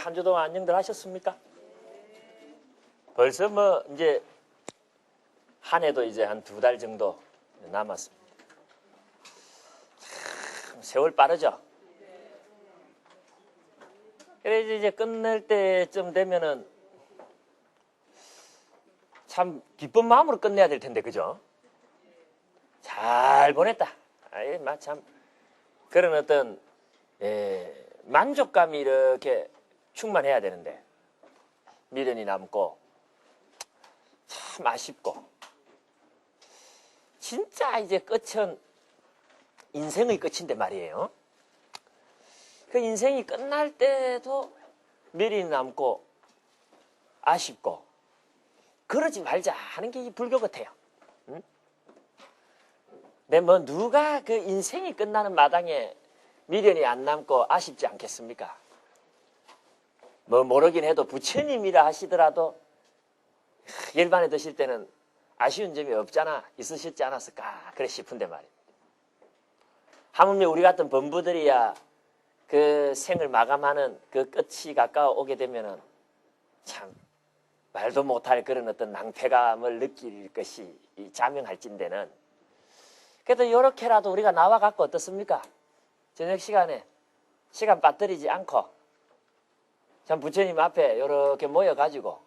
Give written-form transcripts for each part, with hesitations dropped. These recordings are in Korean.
한 주 동안 안녕들 하셨습니까? 벌써 뭐 이제 한 해도 이제 한 2달 정도 남았습니다. 참 세월 빠르죠? 그래서 이제 끝낼 때쯤 되면은 참 기쁜 마음으로 끝내야 될 텐데, 그죠? 잘 보냈다. 아이, 참 그런 어떤 만족감이 이렇게 충만해야 되는데 미련이 남고 참 아쉽고 진짜 이제 끝은 인생의 끝인데 말이에요. 그 인생이 끝날 때도 미련이 남고 아쉽고 그러지 말자 하는 게 이 불교 같아요. 응? 근데 뭐 누가 그 인생이 끝나는 마당에 미련이 안 남고 아쉽지 않겠습니까? 뭐 모르긴 해도 부처님이라 하시더라도 열반에 드실 때는 아쉬운 점이 없잖아, 있으셨지 않았을까 그래 싶은데 말입니다. 하물며 우리 같은 범부들이야 그 생을 마감하는 그 끝이 가까워 오게 되면은 참 말도 못할 그런 어떤 낭패감을 느낄 것이 자명할진대는 그래도 이렇게라도 우리가 나와갖고 어떻습니까? 저녁 시간에 시간 빠뜨리지 않고 참 부처님 앞에 이렇게 모여가지고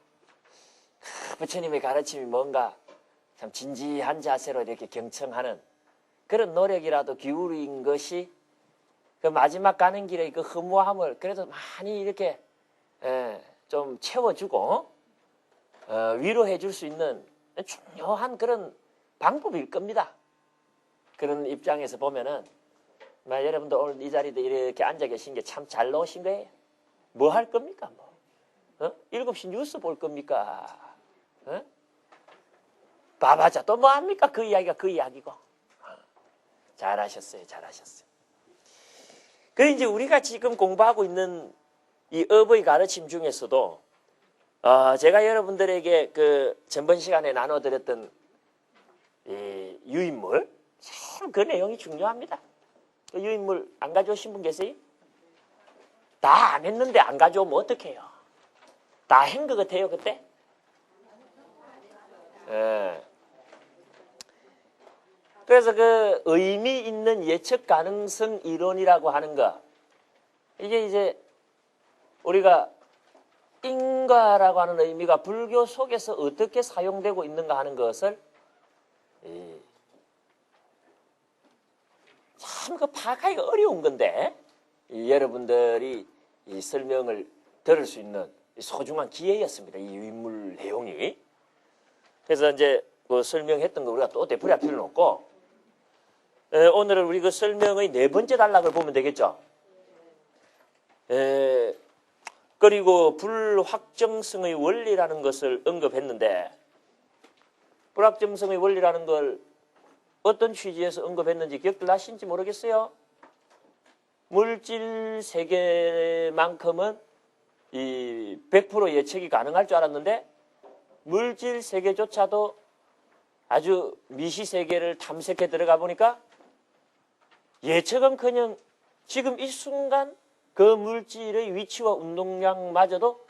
부처님의 가르침이 뭔가 참 진지한 자세로 이렇게 경청하는 그런 노력이라도 기울인 것이 그 마지막 가는 길의 그 허무함을 그래도 많이 이렇게 좀 채워주고 위로해 줄 수 있는 중요한 그런 방법일 겁니다. 그런 입장에서 보면은 여러분들 오늘 이 자리에 이렇게 앉아 계신 게 참 잘 나오신 거예요. 뭐 할 겁니까? 뭐 7시 뉴스 볼 겁니까? 봐봤자 또 뭐 합니까? 그 이야기가 그 이야기고. 잘하셨어요. 잘하셨어요. 그래 이제 우리가 지금 공부하고 있는 이 업의 가르침 중에서도 제가 여러분들에게 그 전번 시간에 나눠드렸던 이 유인물 참 그 내용이 중요합니다. 그 유인물 안 가져오신 분 계세요? 다 안 했는데 안 가져오면 어떡해요? 다 한 것 같아요 그때? 그래서 그 의미 있는 예측 가능성 이론이라고 하는 거 이게 이제 우리가 인과라고 하는 의미가 불교 속에서 어떻게 사용되고 있는가 하는 것을 참 그 파악하기가 어려운 건데 여러분들이 이 설명을 들을 수 있는 소중한 기회였습니다. 이 유인물 내용이. 그래서 이제 그 설명했던 거 우리가 또 되풀이할 필요는 없고 오늘은 우리 그 설명의 4번째 단락을 보면 되겠죠. 그리고 불확정성의 원리라는 것을 언급했는데 불확정성의 원리라는 걸 어떤 취지에서 언급했는지 기억들 나신지 모르겠어요. 물질 세계만큼은 이 100% 예측이 가능할 줄 알았는데 물질 세계조차도 아주 미시 세계를 탐색해 들어가 보니까 예측은커녕 지금 이 순간 그 물질의 위치와 운동량마저도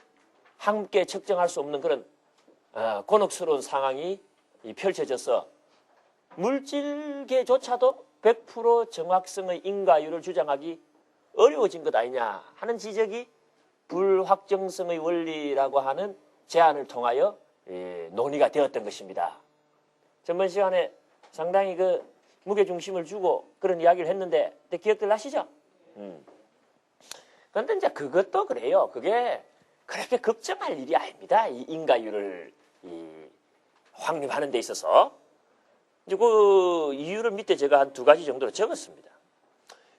함께 측정할 수 없는 그런 곤혹스러운 상황이 펼쳐져서 물질계조차도 100% 정확성의 인과율을 주장하기 어려워진 것 아니냐 하는 지적이 불확정성의 원리라고 하는 제안을 통하여 논의가 되었던 것입니다. 전번 시간에 상당히 그 무게중심을 주고 그런 이야기를 했는데 기억들 나시죠? 그런데 이제 그것도 그래요. 그게 그렇게 걱정할 일이 아닙니다. 이 인과율을 확립하는 데 있어서. 이제 그 이유를 밑에 제가 한 2가지 정도로 적었습니다.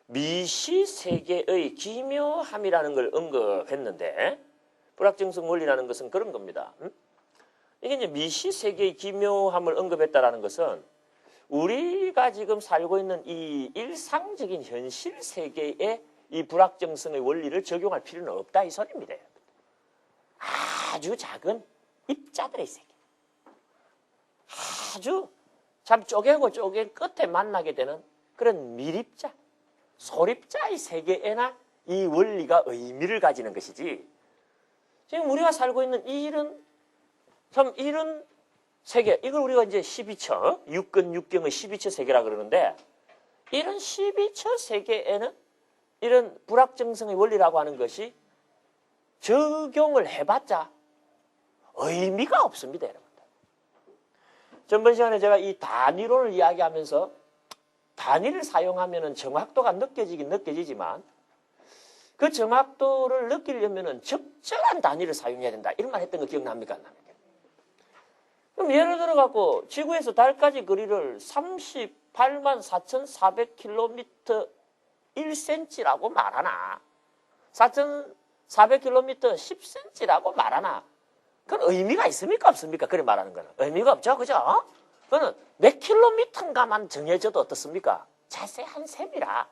미시세계의 기묘함이라는 걸 언급했는데 불확정성 원리라는 것은 그런 겁니다. 이게 이제 미시세계의 기묘함을 언급했다라는 것은 우리가 지금 살고 있는 이 일상적인 현실 세계에 이 불확정성의 원리를 적용할 필요는 없다 이 소리입니다. 아주 작은 입자들의 세계. 아주 참 쪼개고 쪼갠 끝에 만나게 되는 그런 밀입자, 소립자의 세계에나 이 원리가 의미를 가지는 것이지 지금 우리가 살고 있는 이런 세계, 이걸 우리가 이제 12처, 육근, 육경의 12처 세계라 그러는데, 이런 12처 세계에는 이런 불확정성의 원리라고 하는 것이 적용을 해봤자 의미가 없습니다, 여러분들. 전번 시간에 제가 이 단위론을 이야기하면서 단위를 사용하면 정확도가 느껴지긴 느껴지지만 그 정확도를 느끼려면 적절한 단위를 사용해야 된다. 이런 말 했던 거 기억납니까? 안 납니까? 그럼 예를 들어 갖고 지구에서 달까지 거리를 38만 4,400km 1cm라고 말하나 4,400km 10cm라고 말하나 그건 의미가 있습니까? 없습니까? 그래 말하는 거는. 의미가 없죠. 그죠? 그거는 몇 킬로미터인가만 정해져도 어떻습니까? 자세한 셈이라.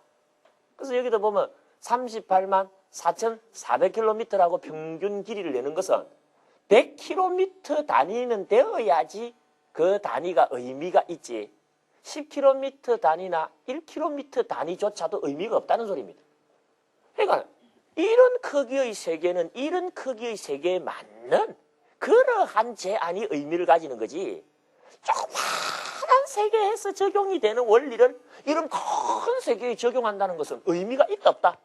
그래서 여기도 보면 38만 4,400km라고 평균 길이를 내는 것은 100km 단위는 되어야지 그 단위가 의미가 있지. 10km 단위나 1km 단위조차도 의미가 없다는 소리입니다. 그러니까 이런 크기의 세계는 이런 크기의 세계에 맞는 그러한 제한이 의미를 가지는 거지. 조그마한 세계에서 적용이 되는 원리를 이런 큰 세계에 적용한다는 것은 의미가 있다 없다?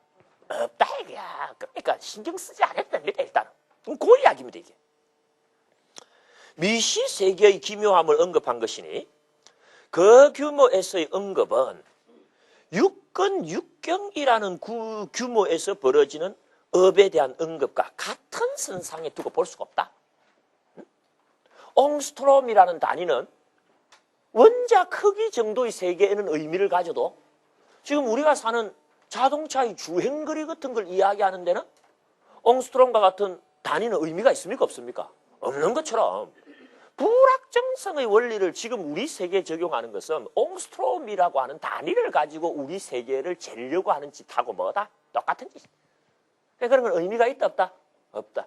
없다 이거야. 그러니까 신경 쓰지 않았답니다. 일단은. 그 이야기입니다. 이게. 미시 세계의 기묘함을 언급한 것이니 그 규모에서의 언급은 육근 육경이라는 그 규모에서 벌어지는 업에 대한 언급과 같은 선상에 두고 볼 수가 없다. 옹스트롬이라는 단위는 원자 크기 정도의 세계에는 의미를 가져도 지금 우리가 사는 자동차의 주행거리 같은 걸 이야기하는 데는 옹스트롬과 같은 단위는 의미가 있습니까? 없습니까? 없는 것처럼 불확정성의 원리를 지금 우리 세계에 적용하는 것은 옹스트롬이라고 하는 단위를 가지고 우리 세계를 재려고 하는 짓하고 뭐다? 똑같은 짓. 그런 건 의미가 있다 없다? 없다.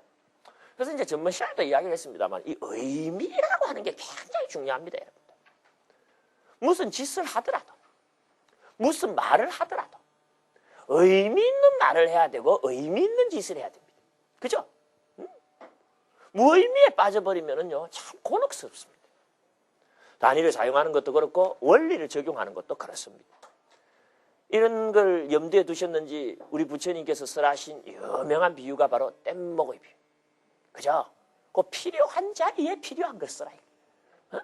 그래서 이제 전번 시간에도 이야기를 했습니다만 이 의미라고 하는 게 굉장히 중요합니다. 여러분들. 무슨 짓을 하더라도 무슨 말을 하더라도 의미 있는 말을 해야 되고 의미 있는 짓을 해야 됩니다. 그죠? 무의미에 빠져버리면은요 참 곤혹스럽습니다. 단위를 사용하는 것도 그렇고 원리를 적용하는 것도 그렇습니다. 이런 걸 염두에 두셨는지 우리 부처님께서 쓰라신 유명한 비유가 바로 뗏목의 비유. 그죠? 그 필요한 자리에 필요한 걸 쓰라. 어?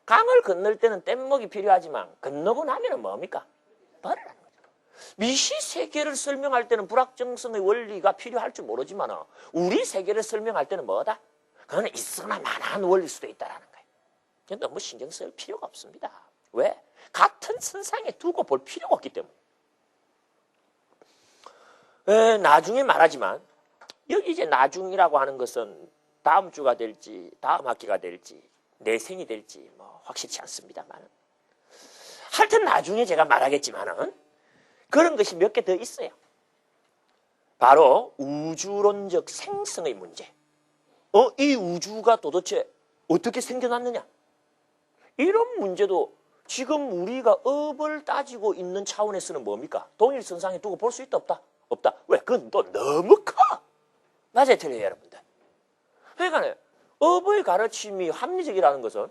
강을 건널 때는 뗏목이 필요하지만 건너고 나면은 뭡니까? 버리라는 거죠. 미시 세계를 설명할 때는 불확정성의 원리가 필요할 줄 모르지만 우리 세계를 설명할 때는 뭐다? 그거는 있으나 마나한 원리일 수도 있다는 거예요. 너무 신경 쓸 필요가 없습니다. 왜? 같은 선상에 두고 볼 필요가 없기 때문에. 나중에 말하지만 여기 이제 나중이라고 하는 것은 다음 주가 될지 다음 학기가 될지 내생이 될지 뭐 확실치 않습니다만 하여튼 나중에 제가 말하겠지만은 그런 것이 몇 개 더 있어요. 바로 우주론적 생성의 문제. 이 우주가 도대체 어떻게 생겨났느냐? 이런 문제도 지금 우리가 업을 따지고 있는 차원에서는 뭡니까? 동일선상에 두고 볼 수 있다 없다? 없다. 왜? 그건 또 너무 커. 맞아요, 틀려요, 여러분들. 그러니까 업의 가르침이 합리적이라는 것은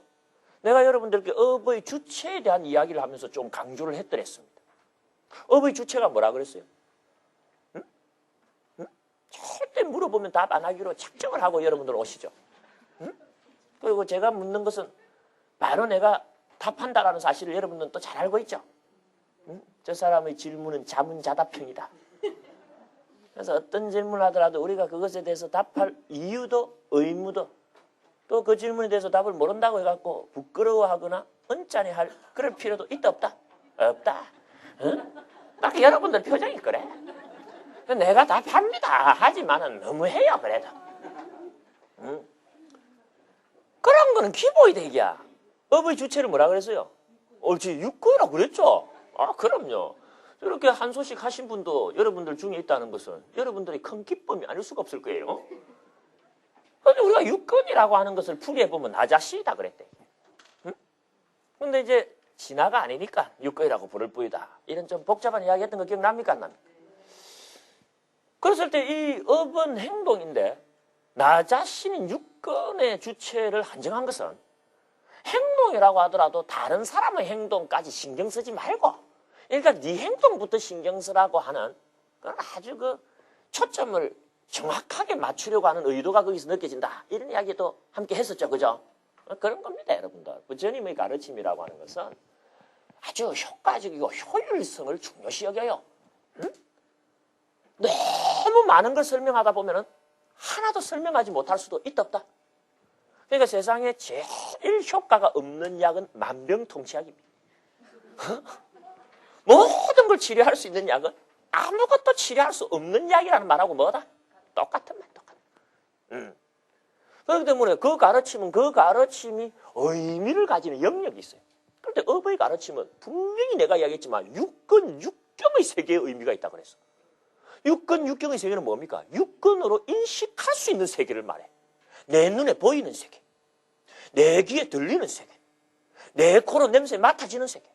내가 여러분들께 업의 주체에 대한 이야기를 하면서 좀 강조를 했더랬습니다. 업의 주체가 뭐라 그랬어요? 응? 응? 절대 물어보면 답 안 하기로 작정을 하고 여러분들 오시죠. 응? 그리고 제가 묻는 것은 바로 내가 답한다라는 사실을 여러분들은 또 잘 알고 있죠. 응? 저 사람의 질문은 자문자답형이다. 그래서 어떤 질문을 하더라도 우리가 그것에 대해서 답할 이유도 의무도 또 그 질문에 대해서 답을 모른다고 해갖고 부끄러워하거나 언짢아할 그럴 필요도 있다 없다? 없다. 응? 딱 여러분들 표정이 그래. 내가 답합니다. 하지만은 너무해요 그래도. 응? 그런 거는 기본이 되기야. 업의 주체를 뭐라 그랬어요? 옳지 육구라고 그랬죠. 아 그럼요. 이렇게 한 소식 하신 분도 여러분들 중에 있다는 것은 여러분들이 큰 기쁨이 아닐 수가 없을 거예요. 그런데 우리가 육근이라고 하는 것을 풀이해보면 나 자신이다 그랬대. 응? 근데 이제 진화가 아니니까 육근이라고 부를 뿐이다. 이런 좀 복잡한 이야기 했던 거 기억납니까? 안 납니까? 그랬을 때 이 업은 행동인데 나 자신인 육근의 주체를 한정한 것은 행동이라고 하더라도 다른 사람의 행동까지 신경 쓰지 말고, 그러니까 네 행동부터 신경 쓰라고 하는 그런 아주 그 초점을 정확하게 맞추려고 하는 의도가 거기서 느껴진다. 이런 이야기도 함께 했었죠. 그죠? 그런 겁니다, 여러분들. 부처님의 가르침이라고 하는 것은 아주 효과적이고 효율성을 중요시 여겨요. 응? 너무 많은 걸 설명하다 보면은 하나도 설명하지 못할 수도 있다 없다. 그러니까 세상에 제일 효과가 없는 약은 만병통치약입니다. 모든 걸 치료할 수 있는 약은 아무것도 치료할 수 없는 약이라는 말하고 뭐다? 똑같은 말, 똑같은. 그렇기 때문에 그 가르침이 의미를 가지는 영역이 있어요. 그런데 업의 가르침은 분명히 내가 이야기했지만 육근, 육경의 세계의 의미가 있다고 그랬어. 육근, 육경의 세계는 뭡니까? 육근으로 인식할 수 있는 세계를 말해. 내 눈에 보이는 세계, 내 귀에 들리는 세계, 내 코로 냄새 맡아지는 세계,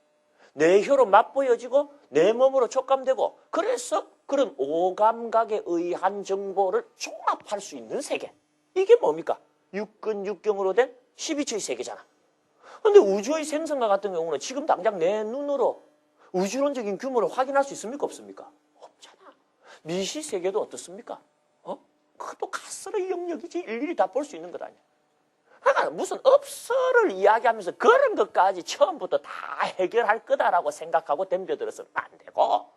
내 혀로 맛보여지고 내 몸으로 촉감되고, 그래서 그런 오감각에 의한 정보를 종합할 수 있는 세계. 이게 뭡니까? 육근, 육경으로 된 12처의 세계잖아. 그런데 우주의 생성과 같은 경우는 지금 당장 내 눈으로 우주론적인 규모를 확인할 수 있습니까? 없습니까? 없잖아. 미시 세계도 어떻습니까? 그것도 가스의 영역이지 일일이 다 볼 수 있는 것 아니야. 그러니까 무슨 업설을 이야기하면서 그런 것까지 처음부터 다 해결할 거다라고 생각하고 덤벼들어서는 안 되고,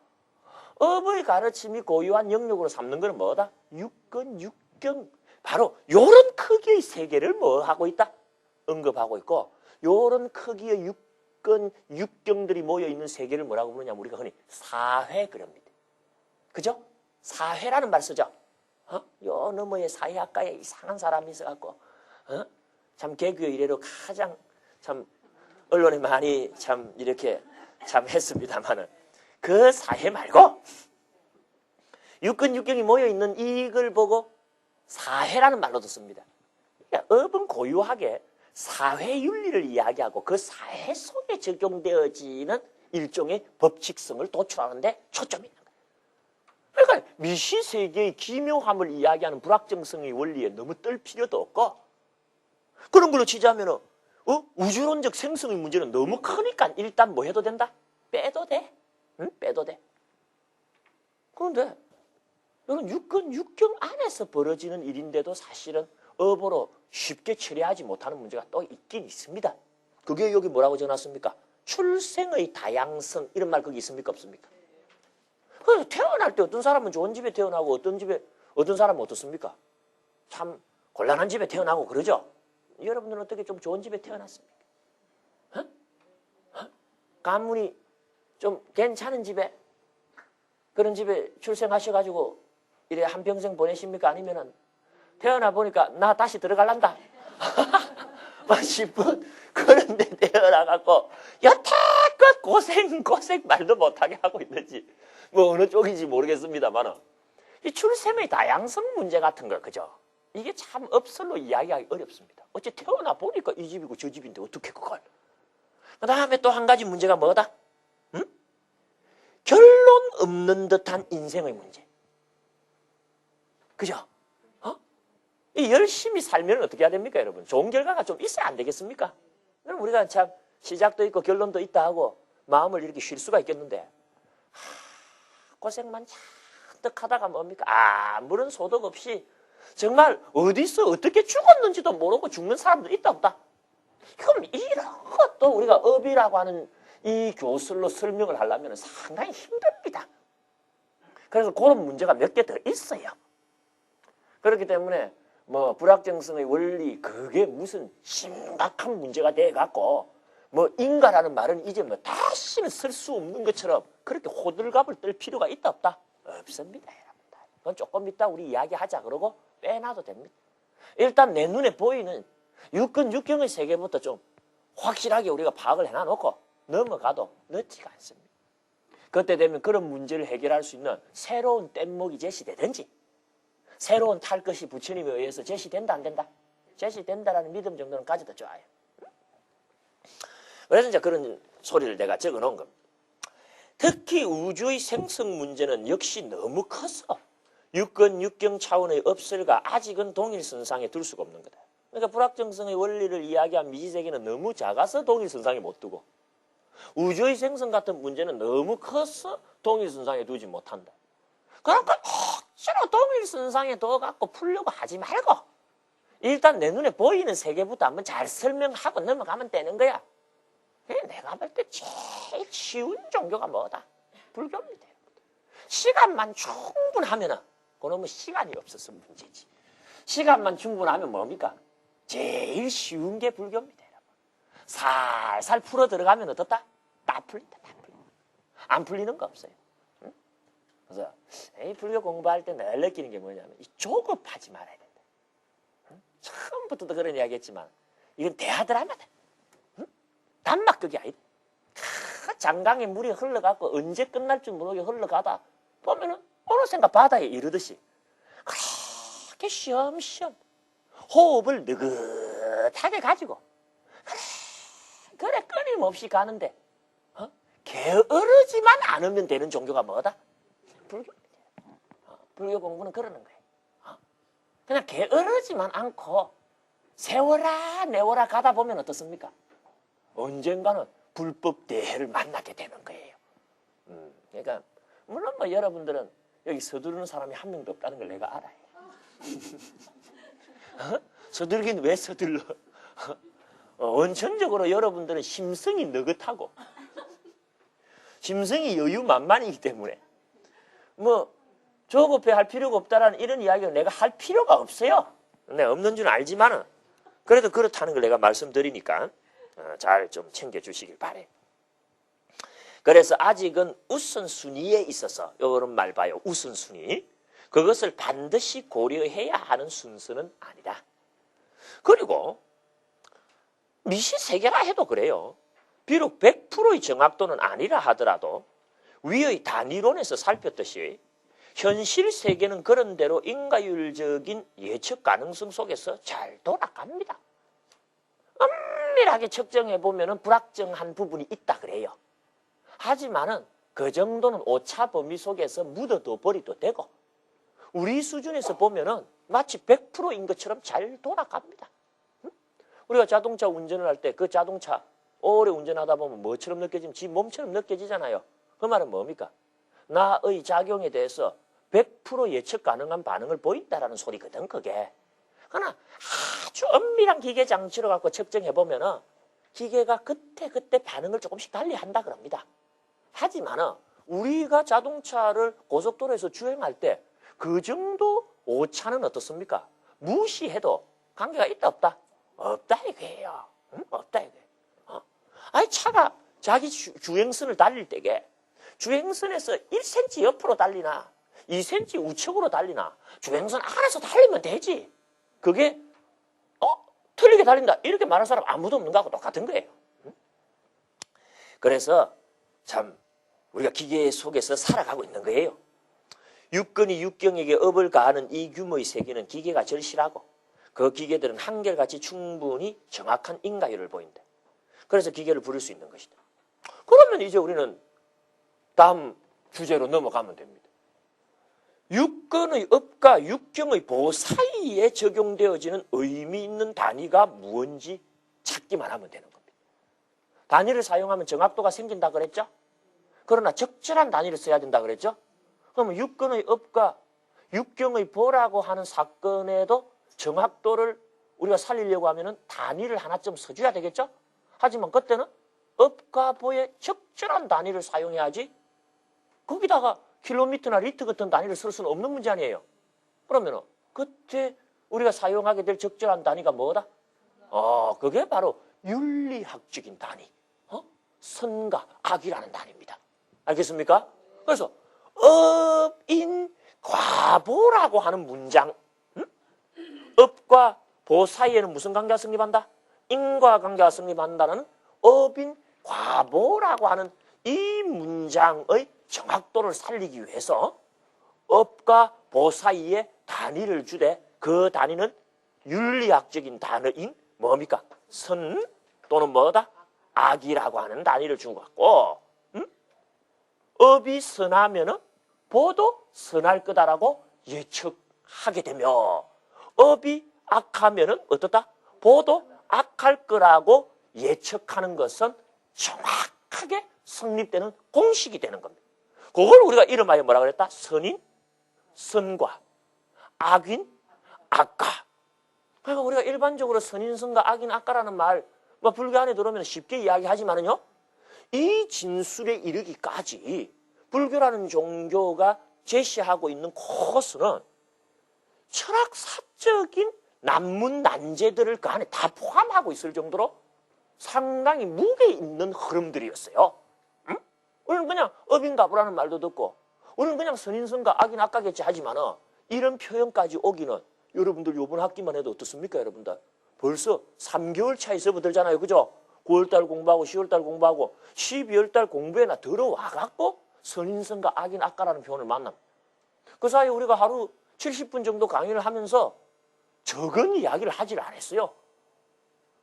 업의 가르침이 고유한 영역으로 삼는 건 뭐다? 육근, 육경. 바로 요런 크기의 세계를 뭐 하고 있다? 언급하고 있고, 요런 크기의 육근, 육경들이 모여있는 세계를 뭐라고 부르냐면 우리가 흔히 사회 그럽니다. 그죠? 사회라는 말 쓰죠? 요 너머에 사회학과에 이상한 사람이 있어갖고, 참 개교 이래로 가장 참 언론에 많이 참 이렇게 참 했습니다만은, 그 사회 말고 육근, 육경이 모여있는 이걸 보고 사회라는 말로도 씁니다. 그러니까 업은 고유하게 사회윤리를 이야기하고 그 사회 속에 적용되어지는 일종의 법칙성을 도출하는데 초점이 있는 거예요. 그러니까 미시세계의 기묘함을 이야기하는 불확정성의 원리에 너무 뜰 필요도 없고, 그런 걸로 치자면은 우주론적 생성의 문제는 너무 크니까 일단 뭐 해도 된다? 빼도 돼. 응? 빼도 돼. 그런데 이건 육근, 육경 안에서 벌어지는 일인데도 사실은 업으로 쉽게 처리하지 못하는 문제가 또 있긴 있습니다. 그게 여기 뭐라고 적어놨습니까? 출생의 다양성, 이런 말 거기 있습니까? 없습니까? 그래서 태어날 때 어떤 사람은 좋은 집에 태어나고 어떤 사람은 어떻습니까? 참 곤란한 집에 태어나고 그러죠? 여러분들은 어떻게 좀 좋은 집에 태어났습니까? 가문이 좀 괜찮은 집에, 그런 집에 출생하셔가지고 이래 한평생 보내십니까? 아니면은 태어나 보니까 나 다시 들어갈란다 싶은 그런 데 태어나갖고 여태껏 고생 말도 못하게 하고 있는지 뭐 어느 쪽인지 모르겠습니다만, 이 출생의 다양성 문제 같은 거, 그죠? 이게 참 업설로 이야기하기 어렵습니다. 어째 태어나 보니까 이 집이고 저 집인데 어떻게 그걸. 그 다음에 또 한 가지 문제가 뭐다? 응? 결론 없는 듯한 인생의 문제. 그죠? 이 열심히 살면 어떻게 해야 됩니까, 여러분? 좋은 결과가 좀 있어야 안 되겠습니까? 그럼 우리가 참 시작도 있고 결론도 있다 하고 마음을 이렇게 쉴 수가 있겠는데, 고생만 잔뜩 하다가 뭡니까? 아무런 소득 없이 정말 어디서 어떻게 죽었는지도 모르고 죽는 사람도 있다 없다? 그럼 이런 것도 우리가 업이라고 하는 이 교술로 설명을 하려면 상당히 힘듭니다. 그래서 그런 문제가 몇 개 더 있어요. 그렇기 때문에 뭐 불확정성의 원리, 그게 무슨 심각한 문제가 돼갖고 뭐 인가라는 말은 이제 뭐 다시는 쓸 수 없는 것처럼 그렇게 호들갑을 떨 필요가 있다 없다? 없습니다, 여러분들. 그건 조금 이따 우리 이야기하자 그러고 빼놔도 됩니다. 일단 내 눈에 보이는 육근, 육경의 세계부터 좀 확실하게 우리가 파악을 해놔놓고 넘어가도 늦지가 않습니다. 그때 되면 그런 문제를 해결할 수 있는 새로운 뗏목이 제시되든지, 새로운 탈 것이 부처님에 의해서 제시된다 안 된다? 제시된다라는 믿음 정도는 가져도 좋아요. 그래서 이제 그런 소리를 내가 적어놓은 겁니다. 특히 우주의 생성 문제는 역시 너무 커서 육근, 육경 차원의 업설가 아직은 동일선상에 둘 수가 없는 거다. 그러니까 불확정성의 원리를 이야기한 미지세계는 너무 작아서 동일선상에 못 두고 우주의 생성 같은 문제는 너무 커서 동일선상에 두지 못한다. 그러니까 억지로 동일선상에 둬갖고 풀려고 하지 말고 일단 내 눈에 보이는 세계부터 한번 잘 설명하고 넘어가면 되는 거야. 내가 볼 때 제일 쉬운 종교가 뭐다? 불교입니다. 시간만 충분하면은 그놈은 시간이 없어서 문제지. 시간만 충분하면 뭡니까? 제일 쉬운 게 불교입니다. 살살 풀어 들어가면 어떻다? 다 풀린다. 다 풀린다. 안 풀리는 거 없어요. 응? 그래서 불교 공부할 때 늘 느끼는 게 뭐냐면 조급하지 말아야 된다. 응? 처음부터도 그런 이야기 했지만 이건 대하더라면 응? 단막극이 아니다. 장강에 물이 흘러가고 언제 끝날 줄 모르게 흘러가다 보면은 어느샌가 바다에 이르듯이 그렇게 쉬엄쉬엄 호흡을 느긋하게 가지고 그래 끊임없이 가는데 게으르지만 않으면 되는 종교가 뭐다? 불교입니다. 불교 공부는 그러는 거예요. 그냥 게으르지만 않고 세워라 내워라 가다 보면 어떻습니까? 언젠가는 불법 대해를 만나게 되는 거예요. 그러니까 물론 뭐 여러분들은 여기 서두르는 사람이 한 명도 없다는 걸 내가 알아요. 서둘긴 왜 서둘러? 원천적으로 여러분들은 심성이 느긋하고 심성이 여유만만이기 때문에 뭐 조급해 할 필요가 없다라는 이런 이야기를 내가 할 필요가 없어요. 내가 없는 줄 알지만은 그래도 그렇다는 걸 내가 말씀드리니까 잘 좀 챙겨주시길 바래요. 그래서 아직은 우선순위에 있어서 이런 말 봐요. 우선순위. 그것을 반드시 고려해야 하는 순서는 아니다. 그리고 미시세계라 해도 그래요. 비록 100%의 정확도는 아니라 하더라도 위의 단위론에서 살폈듯이 현실 세계는 그런 대로 인과율적인 예측 가능성 속에서 잘 돌아갑니다. 엄밀하게 측정해 보면은 불확정한 부분이 있다 그래요. 하지만은 그 정도는 오차 범위 속에서 묻어둬 버리도 되고 우리 수준에서 보면은 마치 100%인 것처럼 잘 돌아갑니다. 응? 우리가 자동차 운전을 할 때 그 자동차 오래 운전하다 보면 뭐처럼 느껴지면 지 몸처럼 느껴지잖아요. 그 말은 뭡니까? 나의 작용에 대해서 100% 예측 가능한 반응을 보인다라는 소리거든 그게. 그러나 아주 엄밀한 기계 장치로 갖고 측정해 보면은 기계가 그때 반응을 조금씩 달리 한다 그럽니다. 하지만은 우리가 자동차를 고속도로에서 주행할 때 그 정도 오차는 어떻습니까? 무시해도 관계가 있다 없다? 없다 이거예요. 응? 없다 이거예요. 아니 차가 자기 주행선을 달릴 때게 주행선에서 1cm 옆으로 달리나 2cm 우측으로 달리나 주행선 안에서 달리면 되지. 그게 틀리게 달린다 이렇게 말할 사람 아무도 없는 거하고 똑같은 거예요. 응? 그래서 참 우리가 기계 속에서 살아가고 있는 거예요. 육근이 육경에게 업을 가하는 이 규모의 세계는 기계가 절실하고 그 기계들은 한결같이 충분히 정확한 인과율을 보인다. 그래서 기계를 부를 수 있는 것이다. 그러면 이제 우리는 다음 주제로 넘어가면 됩니다. 육근의 업과 육경의 보 사이에 적용되어지는 의미 있는 단위가 무엇인지 찾기만 하면 되는 겁니다. 단위를 사용하면 정확도가 생긴다 그랬죠? 그러나 적절한 단위를 써야 된다 그랬죠? 그러면 육근의 업과 육경의 보라고 하는 사건에도 정확도를 우리가 살리려고 하면은 단위를 하나쯤 써줘야 되겠죠? 하지만 그때는 업과 보의 적절한 단위를 사용해야지 거기다가 킬로미터나 리터 같은 단위를 쓸 수는 없는 문제 아니에요. 그러면 그때 우리가 사용하게 될 적절한 단위가 뭐다? 그게 바로 윤리학적인 단위. 선과 악이라는 단위입니다. 알겠습니까? 그래서 업인 과보라고 하는 문장, 업과 보 사이에는 무슨 관계가 성립한다? 인과관계가 성립한다는 업인 과보라고 하는 이 문장의 정확도를 살리기 위해서 업과 보 사이에 단위를 주되 그 단위는 윤리학적인 단어인 뭡니까? 선 또는 뭐다? 악이라고 하는 단위를 준 것 같고 업이 선하면은 보도 선할 거다라고 예측하게 되며 업이 악하면은 어떻다? 보도 악할 거라고 예측하는 것은 정확하게 성립되는 공식이 되는 겁니다. 그걸 우리가 이름하여 뭐라 그랬다? 선인, 선과, 악인, 악가. 그러니까 우리가 일반적으로 선인, 선과, 악인, 악가라는 말, 뭐 불교 안에 들어오면 쉽게 이야기하지만은요, 이 진술에 이르기까지 불교라는 종교가 제시하고 있는 코스는 철학사적인 난문, 난제들을 그 안에 다 포함하고 있을 정도로 상당히 무게 있는 흐름들이었어요. 응? 우리는 그냥 업인가부라는 말도 듣고 우리는 그냥 선인선과 악인 악가겠지 하지만은 이런 표현까지 오기는 여러분들 요번 학기만 해도 어떻습니까, 여러분들? 벌써 3개월 차이 접어들잖아요, 그죠? 9월달 공부하고 10월달 공부하고 12월달 공부에나 들어와갖고 선인선과 악인 악가라는 표현을 만납니다. 그 사이에 우리가 하루 70분 정도 강의를 하면서 적은 이야기를 하질 않았어요.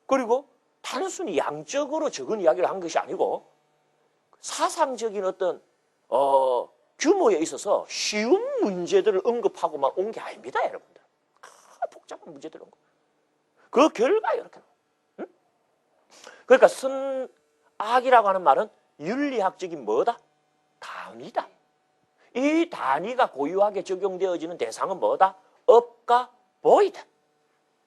그리고 단순히 양적으로 적은 이야기를 한 것이 아니고 사상적인 어떤 규모에 있어서 쉬운 문제들을 언급하고만 온 게 아닙니다, 여러분들. 복잡한 문제들을 언급. 그 결과 이렇게. 응? 그러니까 선악이라고 하는 말은 윤리학적인 뭐다? 단위다. 이 단위가 고유하게 적용되어지는 대상은 뭐다? 업과 보이다.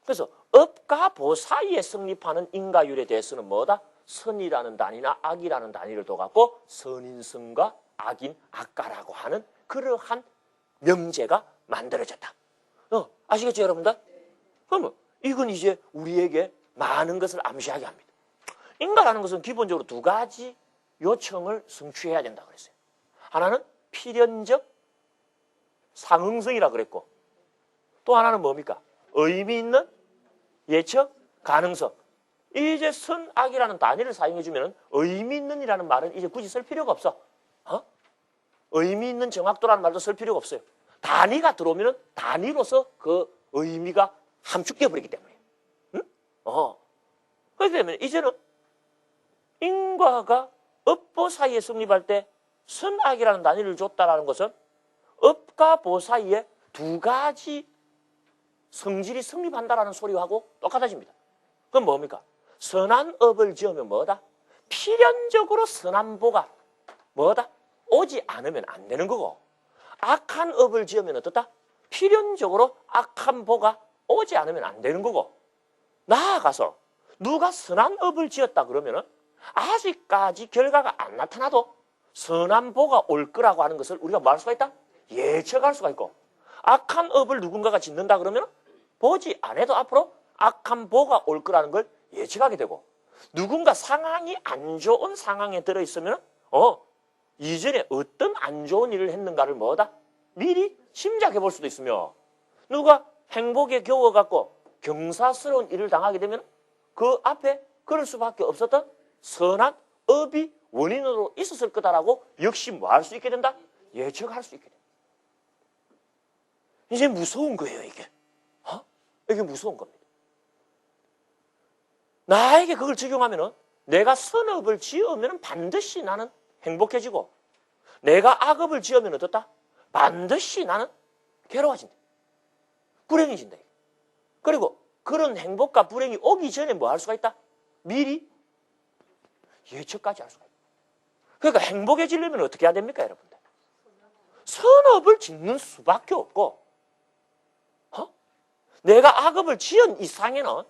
그래서 업과 보 사이에 성립하는 인과율에 대해서는 뭐다? 선이라는 단위나 악이라는 단위를 둬갖고 선인선과 악인, 악가라고 하는 그러한 명제가 만들어졌다. 아시겠죠, 여러분들? 그러면 이건 이제 우리에게 많은 것을 암시하게 합니다. 인과라는 것은 기본적으로 두 가지 요청을 성취해야 된다고 그랬어요. 하나는 필연적 상응성이라 그랬고 또 하나는 뭡니까? 의미 있는 예측 가능성. 이제 선악이라는 단위를 사용해주면 의미 있는이라는 말은 이제 굳이 쓸 필요가 없어. 의미 있는 정확도라는 말도 쓸 필요가 없어요. 단위가 들어오면 단위로서 그 의미가 함축되어 버리기 때문에. 응? 그렇기 때문에 이제는 인과가 업보 사이에 성립할 때 선악이라는 단위를 줬다라는 것은 업과 보 사이에 두 가지 성질이 성립한다라는 소리하고 똑같아집니다. 그럼 뭡니까? 선한 업을 지으면 뭐다? 필연적으로 선한 보가 뭐다? 오지 않으면 안 되는 거고 악한 업을 지으면 어떻다? 필연적으로 악한 보가 오지 않으면 안 되는 거고 나아가서 누가 선한 업을 지었다 그러면은 아직까지 결과가 안 나타나도 선한 보가 올 거라고 하는 것을 우리가 뭐 할 수가 있다? 예측할 수가 있고 악한 업을 누군가가 짓는다 그러면 보지 않아도 앞으로 악한 보가 올 거라는 걸 예측하게 되고 누군가 상황이 안 좋은 상황에 들어있으면 이전에 어떤 안 좋은 일을 했는가를 뭐다? 미리 짐작해 볼 수도 있으며 누가 행복에 겨워갖고 경사스러운 일을 당하게 되면 그 앞에 그럴 수밖에 없었던 선한 업이 원인으로 있었을 거다라고 역시 뭐 할 수 있게 된다? 예측할 수 있게 된다. 이제 무서운 거예요, 이게. 이게 무서운 겁니다. 나에게 그걸 적용하면은 내가 선업을 지으면 반드시 나는 행복해지고 내가 악업을 지으면 어떻다? 반드시 나는 괴로워진다. 불행해진다. 그리고 그런 행복과 불행이 오기 전에 뭐 할 수가 있다? 미리 예측까지 할 수가 있다. 그러니까 행복해지려면 어떻게 해야 됩니까, 여러분들? 선업을 짓는 수밖에 없고 내가 악업을 지은 이상에는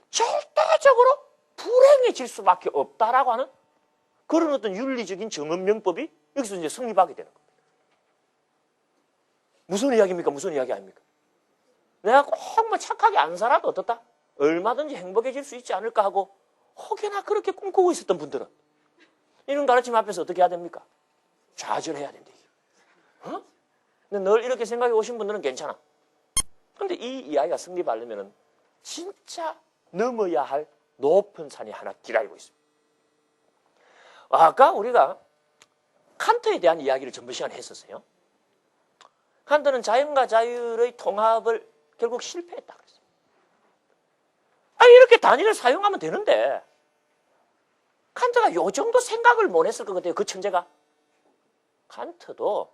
절대적으로 불행해질 수밖에 없다라고 하는 그런 어떤 윤리적인 정언명법이 여기서 이제 성립하게 되는 겁니다. 무슨 이야기입니까? 무슨 이야기 아닙니까? 내가 꼭 뭐 착하게 안 살아도 어떻다? 얼마든지 행복해질 수 있지 않을까 하고 혹여나 그렇게 꿈꾸고 있었던 분들은 이런 가르침 앞에서 어떻게 해야 됩니까? 좌절해야 된다. 근데 늘 이렇게 생각해 오신 분들은 괜찮아. 근데 이 이야기가 성립하려면 진짜 넘어야 할 높은 산이 하나 기다리고 있습니다. 아까 우리가 칸트에 대한 이야기를 전번 시간에 했었어요. 칸트는 자연과 자율의 통합을 결국 실패했다 그랬어요. 이렇게 단위를 사용하면 되는데 칸트가 요 정도 생각을 못 했을 것 같아요. 그 천재가. 칸트도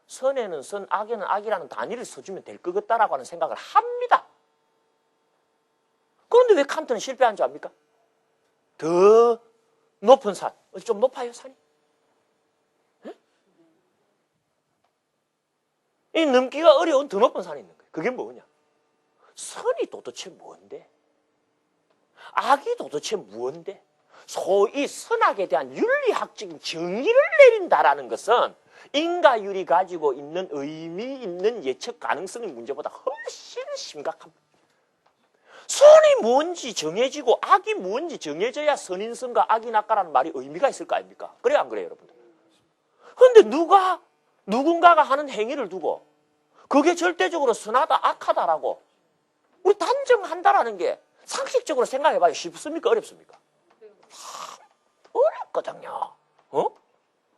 선에는 선, 악에는 악이라는 단위를 써주면 될 것 같다라고 하는 생각을 합니다. 그런데 왜 칸트는 실패한 줄 압니까? 더 높은 산, 좀 높아요 산이? 네? 이 넘기가 어려운 더 높은 산이 있는 거예요. 그게 뭐냐? 선이 도대체 뭔데? 악이 도대체 뭔데? 소위 선악에 대한 윤리학적인 정의를 내린다라는 것은 인과율이 가지고 있는 의미 있는 예측 가능성의 문제보다 훨씬 심각합니다. 선이 뭔지 정해지고 악이 뭔지 정해져야 선인선과 악인악과라는 말이 의미가 있을 거 아닙니까? 그래요 안 그래요 여러분들? 그런데 누군가가 하는 행위를 두고 그게 절대적으로 선하다 악하다라고 우리 단정한다라는 게 상식적으로 생각해봐요. 쉽습니까 어렵습니까? 어렵거든요.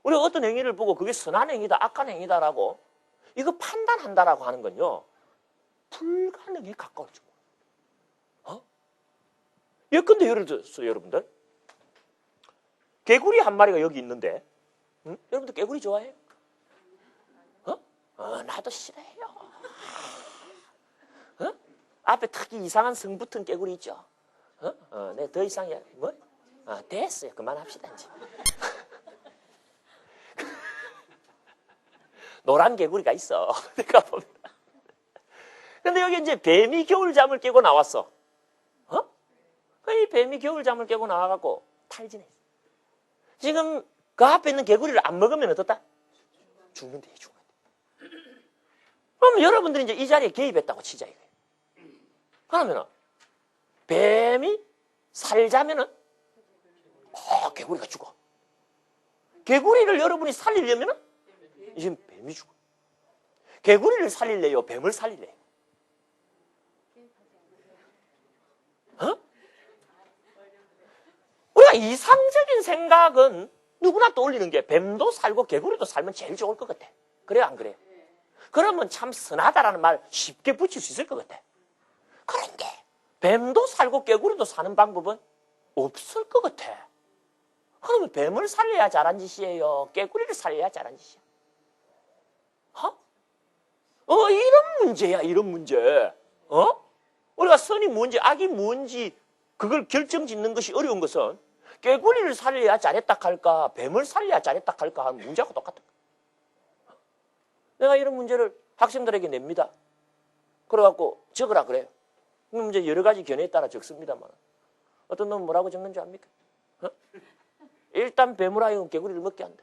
우리가 어떤 행위를 보고 그게 선한 행위다 악한 행위다라고 이거 판단한다라고 하는 건요 불가능에 가까울 정도. 예컨대 예를 들어서 여러분들 개구리 한 마리가 여기 있는데 여러분들 개구리 좋아해요? 나도 싫어해요. 앞에 특히 이상한 성 붙은 개구리 있죠? 네, 더 이상 뭐? 됐어요. 그만합시다 이제. 노란 개구리가 있어. 내가 보면. 근데 여기 이제 뱀이 겨울잠을 깨고 나왔어. 이 뱀이 겨울잠을 깨고 나와갖고 탈진해. 지금 그 앞에 있는 개구리를 안 먹으면 어떻다? 죽는데, 죽는데. 그럼 여러분들이 이제 이 자리에 개입했다고 치자 이거예요. 그러면은 뱀이 살자면은 개구리가 죽어. 개구리를 여러분이 살리려면은 이제 뱀이 죽어. 개구리를 살릴래요? 뱀을 살릴래요? 우리가 이상적인 생각은 누구나 떠올리는 게 뱀도 살고 개구리도 살면 제일 좋을 것 같아. 그래요 안 그래요? 그러면 참 선하다라는 말 쉽게 붙일 수 있을 것 같아. 그런데 뱀도 살고 개구리도 사는 방법은 없을 것 같아. 그러면 뱀을 살려야 잘한 짓이에요? 개구리를 살려야 잘한 짓이야? 이런 문제야, 이런 문제. 우리가 선이 뭔지 악이 뭔지 그걸 결정짓는 것이 어려운 것은 개구리를 살려야 잘했다 할까 뱀을 살려야 잘했다 할까 하는 문제하고 똑같은 거야. 내가 이런 문제를 학생들에게 냅니다. 그래갖고 적으라 그래요. 그럼 이제 여러 가지 견해에 따라 적습니다만 어떤 놈은 뭐라고 적는 줄 압니까? 일단 뱀을 하여금 개구리를 먹게 한대.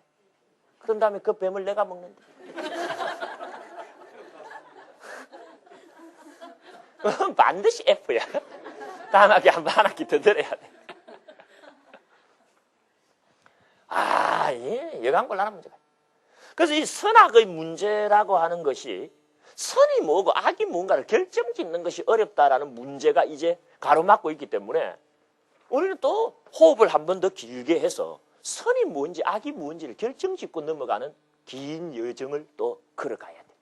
그런 다음에 그 뱀을 내가 먹는데. 반드시 F야. 다음 학기 한 학기 더 들어야 돼. 여간곤란한 문제가. 그래서 이 선악의 문제라고 하는 것이 선이 뭐고 악이 뭔가를 결정짓는 것이 어렵다라는 문제가 이제 가로막고 있기 때문에 우리는 또 호흡을 한 번 더 길게 해서 선이 뭔지 악이 뭔지를 결정짓고 넘어가는 긴 여정을 또 걸어가야 됩니다.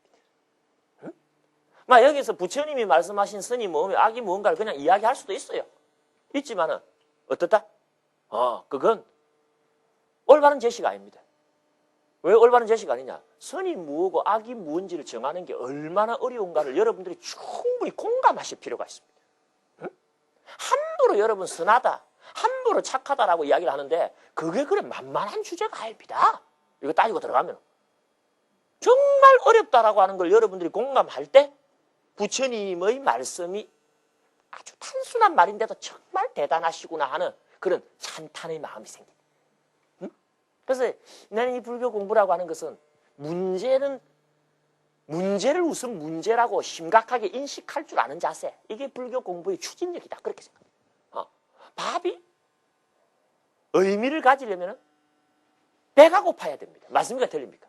여기서 부처님이 말씀하신 선이 뭐며 악이 뭔가를 그냥 이야기할 수도 있어요. 있지만은 어떻다? 그건 올바른 제시가 아닙니다. 왜 올바른 제시가 아니냐? 선이 뭐고 악이 뭔지를 정하는 게 얼마나 어려운가를 여러분들이 충분히 공감하실 필요가 있습니다. 함부로 여러분 선하다, 함부로 착하다라고 이야기를 하는데 그게 그래 만만한 주제가 아닙니다. 이거 따지고 들어가면 정말 어렵다라고 하는 걸 여러분들이 공감할 때 부처님의 말씀이 아주 단순한 말인데도 정말 대단하시구나 하는 그런 찬탄의 마음이 생깁니다. 그래서 나는 이 불교 공부라고 하는 것은 문제를 우선 문제라고 심각하게 인식할 줄 아는 자세, 이게 불교 공부의 추진력이다 그렇게 생각해요. 밥이 의미를 가지려면 배가 고파야 됩니다. 맞습니까? 틀립니까?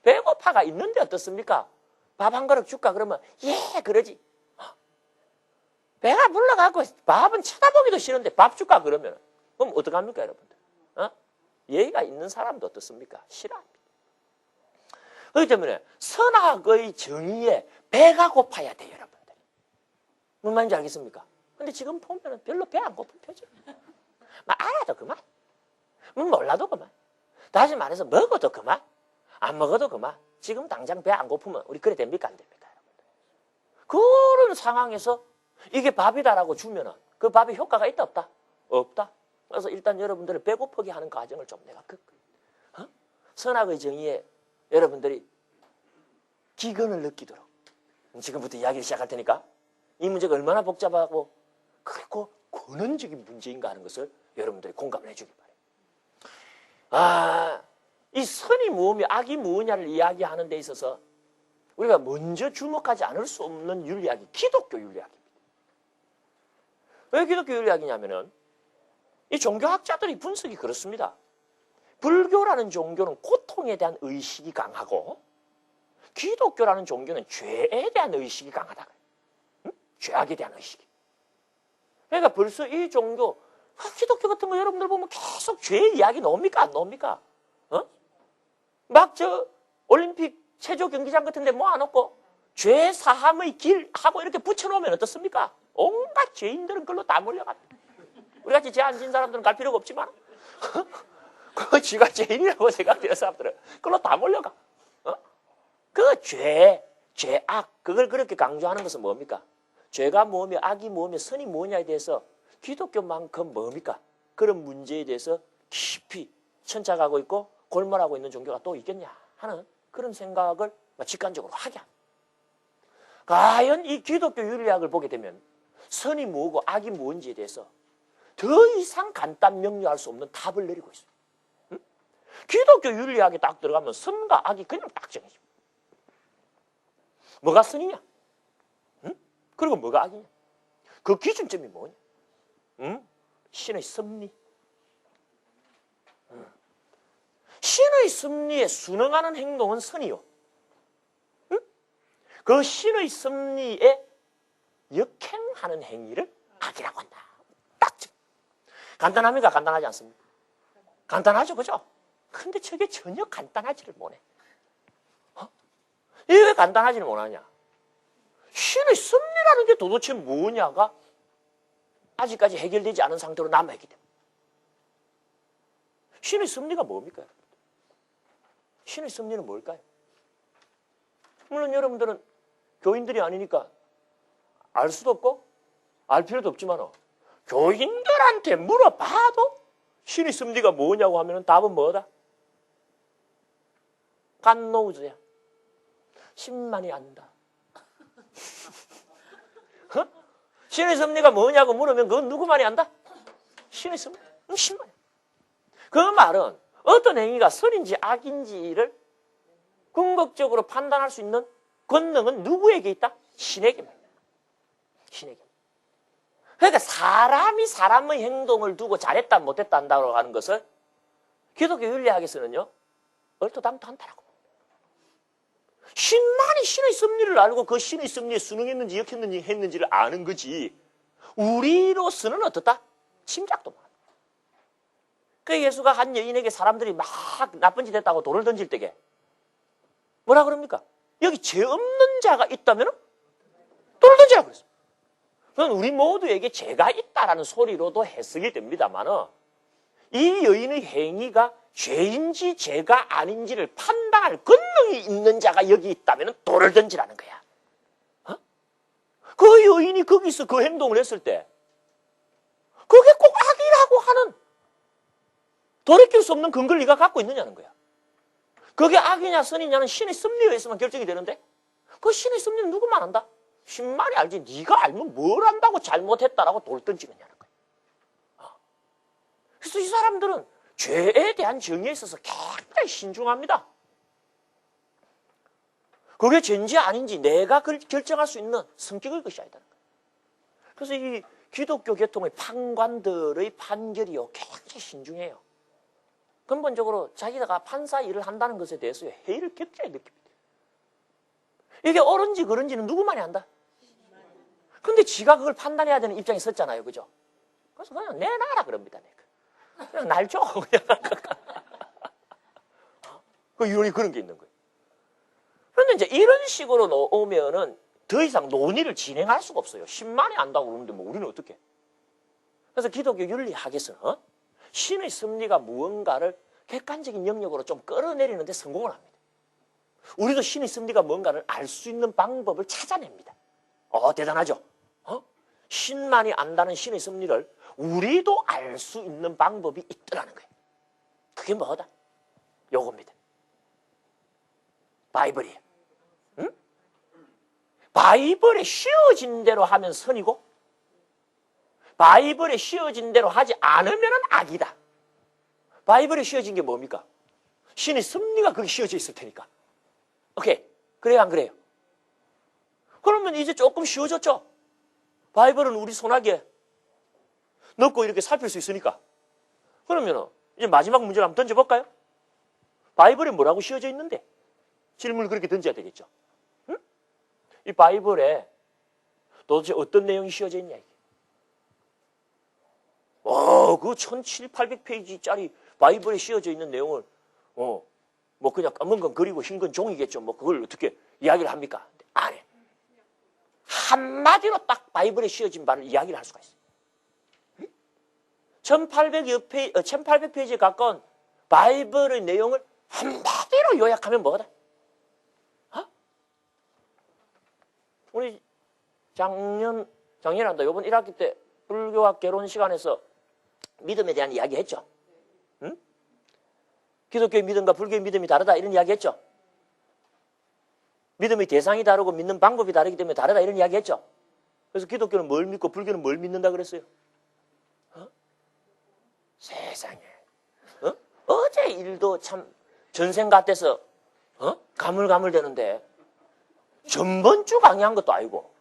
배고파가 있는데 어떻습니까? 밥 한 그릇 줄까? 그러면 그러지. 배가 불러가고 밥은 쳐다보기도 싫은데 밥 줄까? 그러면 그럼 어떡합니까 여러분들? 예의가 있는 사람도 어떻습니까? 싫어합니다. 그렇기 때문에 선악의 정의에 배가 고파야 돼요 여러분들. 무슨 말인지 알겠습니까? 근데 지금 보면 별로 배 안 고픈 표정. 알아도 그만. 몰라도 그만. 다시 말해서 먹어도 그만. 안 먹어도 그만. 지금 당장 배 안 고프면 우리 그래 됩니까? 안 됩니까? 그런 상황에서 이게 밥이다라고 주면은 그 밥이 효과가 있다 없다? 없다. 그래서 일단 여러분들을 배고프게 하는 과정을 좀 내가 선악의 정의에 여러분들이 기근을 느끼도록 지금부터 이야기를 시작할 테니까 이 문제가 얼마나 복잡하고 그리고 근원적인 문제인가 하는 것을 여러분들이 공감을 해주기 바랍니다. 이 선이 무엇이며 악이 무엇이냐를 이야기하는 데 있어서 우리가 먼저 주목하지 않을 수 없는 윤리학이 기독교 윤리학입니다. 왜 기독교 윤리학이냐면은 이 종교학자들이 분석이 그렇습니다. 불교라는 종교는 고통에 대한 의식이 강하고 기독교라는 종교는 죄에 대한 의식이 강하다. 응? 죄악에 대한 의식이. 그러니까 벌써 이 종교, 기독교 같은 거 여러분들 보면 계속 죄 이야기 나옵니까? 안 나옵니까? 막 올림픽 체조 경기장 같은 데 모아놓고 죄 사함의 길 하고 이렇게 붙여놓으면 어떻습니까? 온갖 죄인들은 그걸로 다 몰려갑니다. 우리같이 죄 안 진 사람들은 갈 필요가 없지만 그 지가 죄인이라고 생각되는 사람들은 그걸로 다 몰려가. 그 죄악 그걸 그렇게 강조하는 것은 뭡니까? 죄가 뭐며 악이 뭐며 선이 뭐냐에 대해서 기독교만큼 뭡니까? 그런 문제에 대해서 깊이 천착하고 있고 골몰하고 있는 종교가 또 있겠냐 하는 그런 생각을 직관적으로 하게 합니다. 과연 이 기독교 윤리학을 보게 되면 선이 뭐고 악이 뭔지에 대해서 더 이상 간단 명료할 수 없는 답을 내리고 있습니다. 기독교 윤리학에 딱 들어가면 선과 악이 그냥 딱 정해집니다. 뭐가 선이냐? 그리고 뭐가 악이냐? 그 기준점이 뭐냐? 신의 섭리. 신의 섭리에 순응하는 행동은 선이요. 그 신의 섭리에 역행하는 행위를 악이라고 한다. 딱 간단합니까? 간단하지 않습니까? 간단하죠, 그죠? 근데 저게 전혀 간단하지를 못해. 이게 왜 간단하지를 못하냐? 신의 섭리라는 게 도대체 뭐냐가 아직까지 해결되지 않은 상태로 남아있기 때문에. 신의 섭리가 뭡니까? 신의 섭리는 뭘까요? 물론 여러분들은 교인들이 아니니까 알 수도 없고 알 필요도 없지만 교인들한테 물어봐도 신의 섭리가 뭐냐고 하면 답은 뭐다? 깐노우즈야. 신만이 안다. 신의 섭리가 뭐냐고 물으면 그건 누구만이 안다? 신의 섭리. 신만이. 그 말은 어떤 행위가 선인지 악인지를 궁극적으로 판단할 수 있는 권능은 누구에게 있다? 신에게입니다. 신에게. 그러니까 사람이 사람의 행동을 두고 잘했다 못했다 한다고 하는 것을 기독교 윤리학에서는요 얼토당토 않다라고. 신만이 신의 섭리를 알고 그 신의 섭리에 순응했는지 역했는지 했는지를 아는 거지 우리로서는 어떻다? 짐작도 못한다. 그 예수가 한 여인에게 사람들이 막 나쁜 짓 했다고 돌을 던질 때게 뭐라 그럽니까? 여기 죄 없는 자가 있다면 돌을 던지라고 그랬어요. 그건 우리 모두에게 죄가 있다라는 소리로도 해석이 됩니다만 이 여인의 행위가 죄인지 죄가 아닌지를 판단할 권능이 있는 자가 여기 있다면 돌을 던지라는 거야. 그 여인이 거기서 그 행동을 했을 때 그게 꼭 악이라고 하는 돌이킬 수 없는 근거를 네가 갖고 있느냐는 거야. 그게 악이냐 선이냐는 신의 섭리에 의해서만 결정이 되는데 그 신의 섭리는 누구만 안다? 신만이 알지. 네가 알면 뭘 안다고 잘못했다라고 돌 던지느냐는 거야. 그래서 이 사람들은 죄에 대한 정의에 있어서 굉장히 신중합니다. 그게 죄인지 아닌지 내가 결정할 수 있는 성격의 것이 아니다는 거예요. 그래서 이 기독교 계통의 판관들의 판결이요 굉장히 신중해요. 근본적으로 자기가 판사 일을 한다는 것에 대해서 회의를 굉장히 느낍니다. 이게 옳은지 그른지는 누구만이 안다? 근데 지가 그걸 판단해야 되는 입장에 섰잖아요. 그죠? 그래서 그냥 내놔라 그럽니다. 내가. 그냥 날 줘. 그 이론이 그런 게 있는 거예요. 그런데 이제 이런 식으로 오면은 더 이상 논의를 진행할 수가 없어요. 10만이 안다고 그러는데 뭐 우리는 어떻게? 그래서 기독교 윤리학에서는 신의 섭리가 무언가를 객관적인 영역으로 좀 끌어내리는 데 성공을 합니다. 우리도 신의 섭리가 뭔가를 알 수 있는 방법을 찾아냅니다. 대단하죠? 신만이 안다는 신의 섭리를 우리도 알 수 있는 방법이 있더라는 거예요. 그게 뭐다? 요겁니다. 바이블이에요. 응? 바이블에 씌워진 대로 하면 선이고 바이블에 씌워진 대로 하지 않으면 악이다. 바이블에 씌워진 게 뭡니까? 신의 섭리가 거기 씌워져 있을 테니까. 오케이. 그래요, 안 그래요? 그러면 이제 조금 쉬워졌죠? 바이블은 우리 손아귀에 넣고 이렇게 살필 수 있으니까. 그러면 이제 마지막 문제를 한번 던져볼까요? 바이블에 뭐라고 씌워져 있는데? 질문을 그렇게 던져야 되겠죠. 응? 이 바이블에 도대체 어떤 내용이 씌워져 있냐, 이게. 그 1700~1800페이지짜리 바이블에 씌워져 있는 내용을, 뭐 그냥 검은 건 그리고 흰 건 종이겠죠. 뭐 그걸 어떻게 이야기를 합니까? 안 해. 한마디로 딱 바이블에 씌워진 바를 이야기를 할 수가 있어요. 1800페이지에 가까운 바이블의 내용을 한마디로 요약하면 뭐다? 우리 작년한다. 요번 1학기 때 불교학 개론 시간에서 믿음에 대한 이야기 했죠. 응? 기독교의 믿음과 불교의 믿음이 다르다 이런 이야기 했죠. 믿음의 대상이 다르고 믿는 방법이 다르기 때문에 다르다 이런 이야기 했죠. 그래서 기독교는 뭘 믿고 불교는 뭘 믿는다 그랬어요. 세상에. 어제 일도 참 전생 같아서 가물가물되는데 전번주 강의한 것도 아니고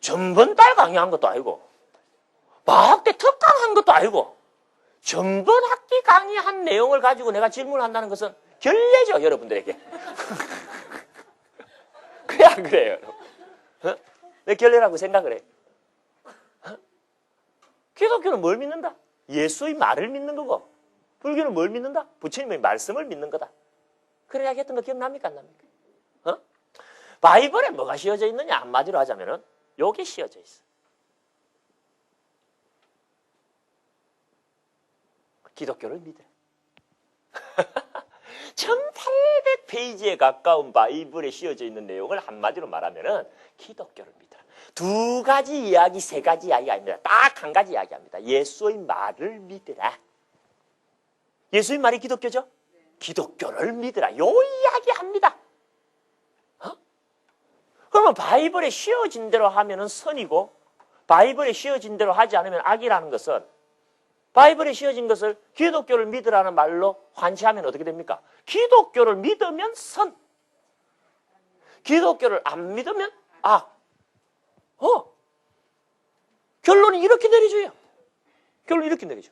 전번달 강의한 것도 아니고 방학때 특강한 것도 아니고 전번 학기 강의한 내용을 가지고 내가 질문한다는 것은 결례죠, 여러분들에게. 그래 안 그래요? 내 결례라고 생각을 해요. 기독교는 뭘 믿는다? 예수의 말을 믿는 거고 불교는 뭘 믿는다? 부처님의 말씀을 믿는 거다. 그래 이야기했던 거 기억납니까? 안 납니까? 바이블에 뭐가 씌워져 있느냐? 한마디로 하자면은 요게 씌워져 있어. 기독교를 믿으라. 1800페이지에 가까운 바이블에 씌워져 있는 내용을 한마디로 말하면은 기독교를 믿으라. 두 가지 이야기, 세 가지 이야기가 아닙니다. 딱 한 가지 이야기합니다. 예수의 말을 믿으라. 예수의 말이 기독교죠? 기독교를 믿으라. 요 이야기합니다. 그러면 바이블에 씌워진 대로 하면은 선이고 바이블에 씌워진 대로 하지 않으면 악이라는 것은 바이블에 씌워진 것을 기독교를 믿으라는 말로 환치하면 어떻게 됩니까? 기독교를 믿으면 선. 기독교를 안 믿으면 악. 결론이 이렇게 내리줘요. 결론이 이렇게 내리죠.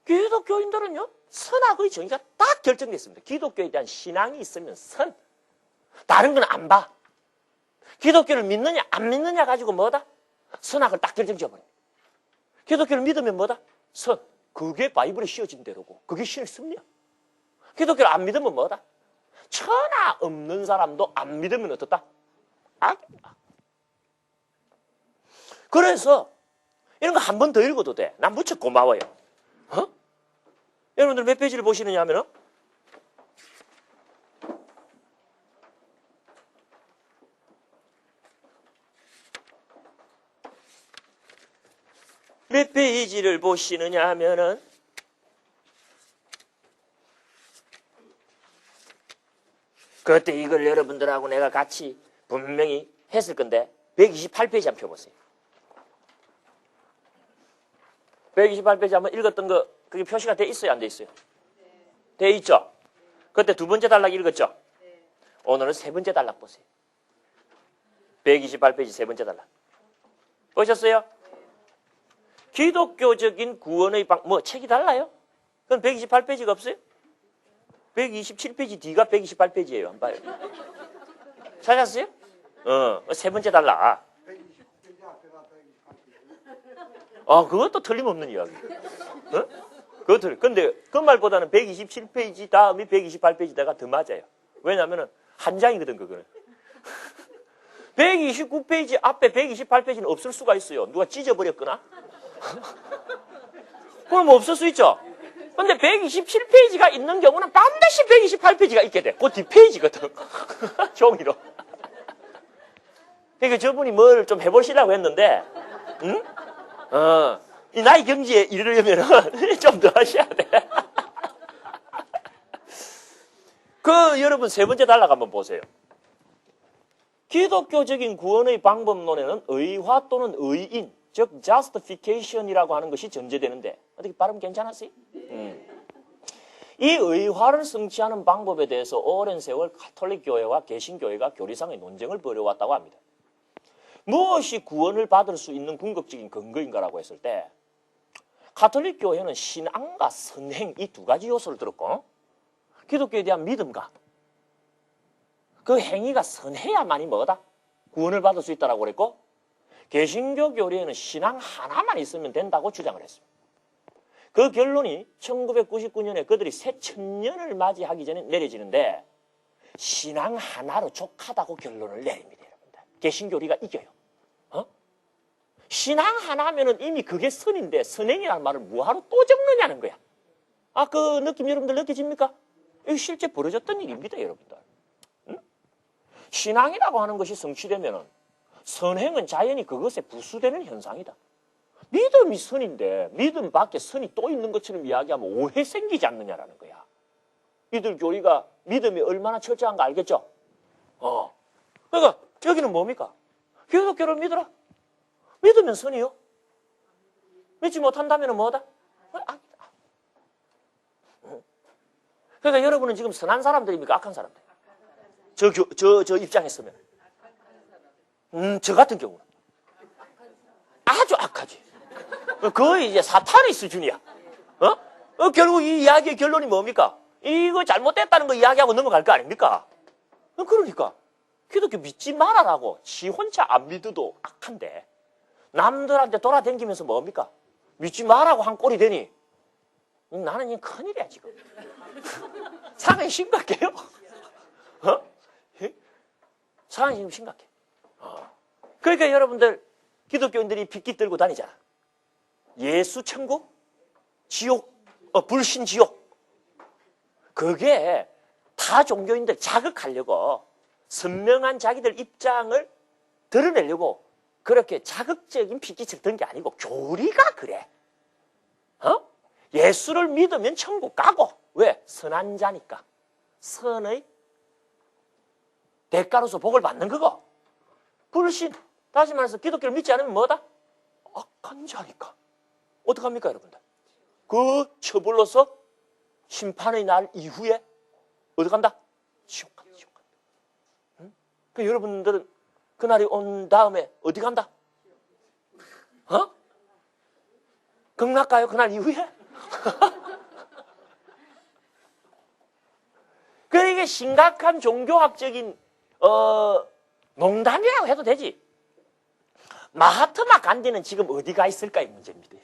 기독교인들은요, 선악의 정의가 딱 결정됐습니다. 기독교에 대한 신앙이 있으면 선. 다른 건 안 봐. 기독교를 믿느냐 안 믿느냐 가지고 뭐다? 선악을 딱 결정지어버립니다. 기독교를 믿으면 뭐다? 선. 그게 바이블에 씌워진 대로고 그게 신의 섭리야. 기독교를 안 믿으면 뭐다? 천하 없는 사람도 안 믿으면 어떻다? 악이다. 그래서 이런 거 한 번 더 읽어도 돼. 난 무척 고마워요. 여러분들 몇 페이지를 보시느냐 하면은 몇 페이지를 보시느냐 하면은 그때 이걸 여러분들하고 내가 같이 분명히 했을 건데 128페이지 한번 펴보세요. 128페이지 한번 읽었던 거 그게 표시가 돼 있어요? 안 돼 있어요? 돼 있죠? 그때 두 번째 단락 읽었죠? 오늘은 세 번째 단락 보세요. 128페이지 세 번째 단락. 보셨어요? 기독교적인 구원의 책이 달라요? 그건 128페이지가 없어요? 127페이지 뒤가 128페이지예요. 한번 봐요. 찾았어요? 세 번째 단락. 그것도 틀림없는 이야기. 그거 틀려. 근데 그 말보다는 127페이지 다음이 128페이지다가 더 맞아요. 왜냐면은 한 장이거든, 그거는. 129페이지 앞에 128페이지는 없을 수가 있어요. 누가 찢어버렸거나? 그럼 없을 수 있죠? 근데 127페이지가 있는 경우는 반드시 128페이지가 있게 돼. 그 뒷페이지거든. 종이로. 그러니까 저분이 뭘 좀 해보시라고 했는데, 응? 이 나이 경지에 이르려면은 좀 더 하셔야 돼. 여러분 세 번째 단락 한번 보세요. 기독교적인 구원의 방법론에는 의화 또는 의인, 즉 justification이라고 하는 것이 전제되는데, 어떻게 발음 괜찮았어요? 이 의화를 성취하는 방법에 대해서 오랜 세월 가톨릭 교회와 개신교회가 교리상의 논쟁을 벌여왔다고 합니다. 무엇이 구원을 받을 수 있는 궁극적인 근거인가라고 했을 때, 가톨릭 교회는 신앙과 선행 이 두 가지 요소를 들었고, 기독교에 대한 믿음과 그 행위가 선해야만이 뭐다? 구원을 받을 수 있다라고 그랬고, 개신교 교리에는 신앙 하나만 있으면 된다고 주장을 했습니다. 그 결론이 1999년에 그들이 새 천년을 맞이하기 전에 내려지는데, 신앙 하나로 족하다고 결론을 내립니다. 여러분들. 개신교리가 이겨요. 신앙 하나면은 이미 그게 선인데 선행이라는 말을 뭐하러 또 적느냐는 거야. 그 느낌 여러분들 느껴집니까? 이거 실제 벌어졌던 일입니다, 여러분들. 신앙이라고 하는 것이 성취되면은 선행은 자연히 그것에 부수되는 현상이다. 믿음이 선인데 믿음 밖에 선이 또 있는 것처럼 이야기하면 오해 생기지 않느냐라는 거야. 이들 교리가 믿음이 얼마나 철저한가 알겠죠? 그러니까 여기는 뭡니까? 기독교를 믿어라. 믿으면 선이요. 믿지 못한다면 뭐다? 그러니까 여러분은 지금 선한 사람들입니까? 악한 사람들? 저 입장에 서면. 저 같은 경우는. 아주 악하지. 거의 이제 사탄의 수준이야. 결국 이 이야기의 결론이 뭡니까? 이거 잘못됐다는 거 이야기하고 넘어갈 거 아닙니까? 그러니까. 기독교 믿지 말아라고. 지 혼자 안 믿어도 악한데. 남들한테 돌아다니면서 뭡니까? 믿지 마라고 한 꼴이 되니 나는 이제 큰일이야 지금. 상황이 심각해요. 상황이 지금 심각해. 그러니까 여러분들 기독교인들이 빗기 들고 다니잖아. 예수 천국, 지옥, 불신 지옥. 그게 다 종교인들 자극하려고 선명한 자기들 입장을 드러내려고 그렇게 자극적인 핏기를 든 게 아니고 교리가 그래. 예수를 믿으면 천국 가고. 왜? 선한 자니까. 선의 대가로서 복을 받는 거고. 불신, 다시 말해서 기독교를 믿지 않으면 뭐다? 악한 자니까. 어떡합니까 여러분들? 그 처벌로서 심판의 날 이후에 어디 간다? 지옥 간다. 지옥 간다. 그 여러분들은 그날이 온 다음에 어디 간다? 극락 가요? 그날 이후에? 그러니까 이게 심각한 종교학적인 농담이라고 해도 되지. 마하트마 간디는 지금 어디가 있을까 이 문제입니다.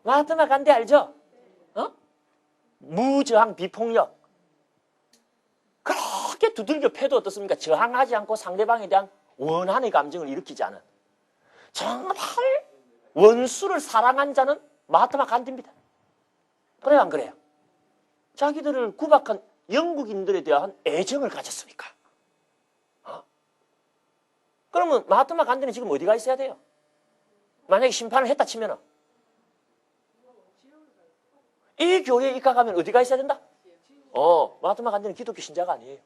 마하트마 간디 알죠? 무저항 비폭력. 그렇게 두들겨 패도 어떻습니까? 저항하지 않고 상대방에 대한 원한의 감정을 일으키지 않은 정말 원수를 사랑한 자는 마하트마 간디입니다. 그래요 안 그래요? 자기들을 구박한 영국인들에 대한 애정을 가졌으니까. 그러면 마하트마 간디는 지금 어디가 있어야 돼요? 만약에 심판을 했다 치면은 이 교회에 입각하면 어디가 있어야 된다? 마하트마 간디는 기독교 신자가 아니에요.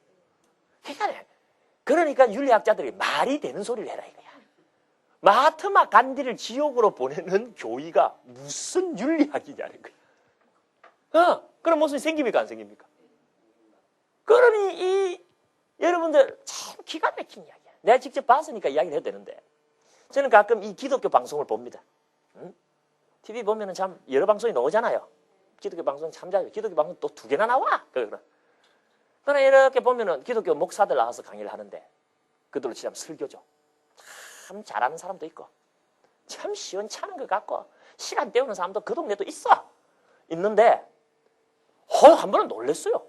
그러니까 윤리학자들이 말이 되는 소리를 해라 이거야. 마하트마 간디를 지옥으로 보내는 교의가 무슨 윤리학이냐는 거야. 그럼 무슨 생깁니까 안 생깁니까? 그러니 여러분들 참 기가 막힌 이야기야. 내가 직접 봤으니까 이야기를 해도 되는데 저는 가끔 이 기독교 방송을 봅니다. TV 보면은 참 여러 방송이 나오잖아요. 기독교 방송 참 잘해요. 기독교 방송 또 2개나 나와. 그러나 이렇게 보면은 기독교 목사들 나와서 강의를 하는데 그들로 치자면 설교죠. 참 잘하는 사람도 있고 참 시원찮은 것 같고 시간 때우는 사람도 그 동네도 있는데 한 번은 놀랐어요.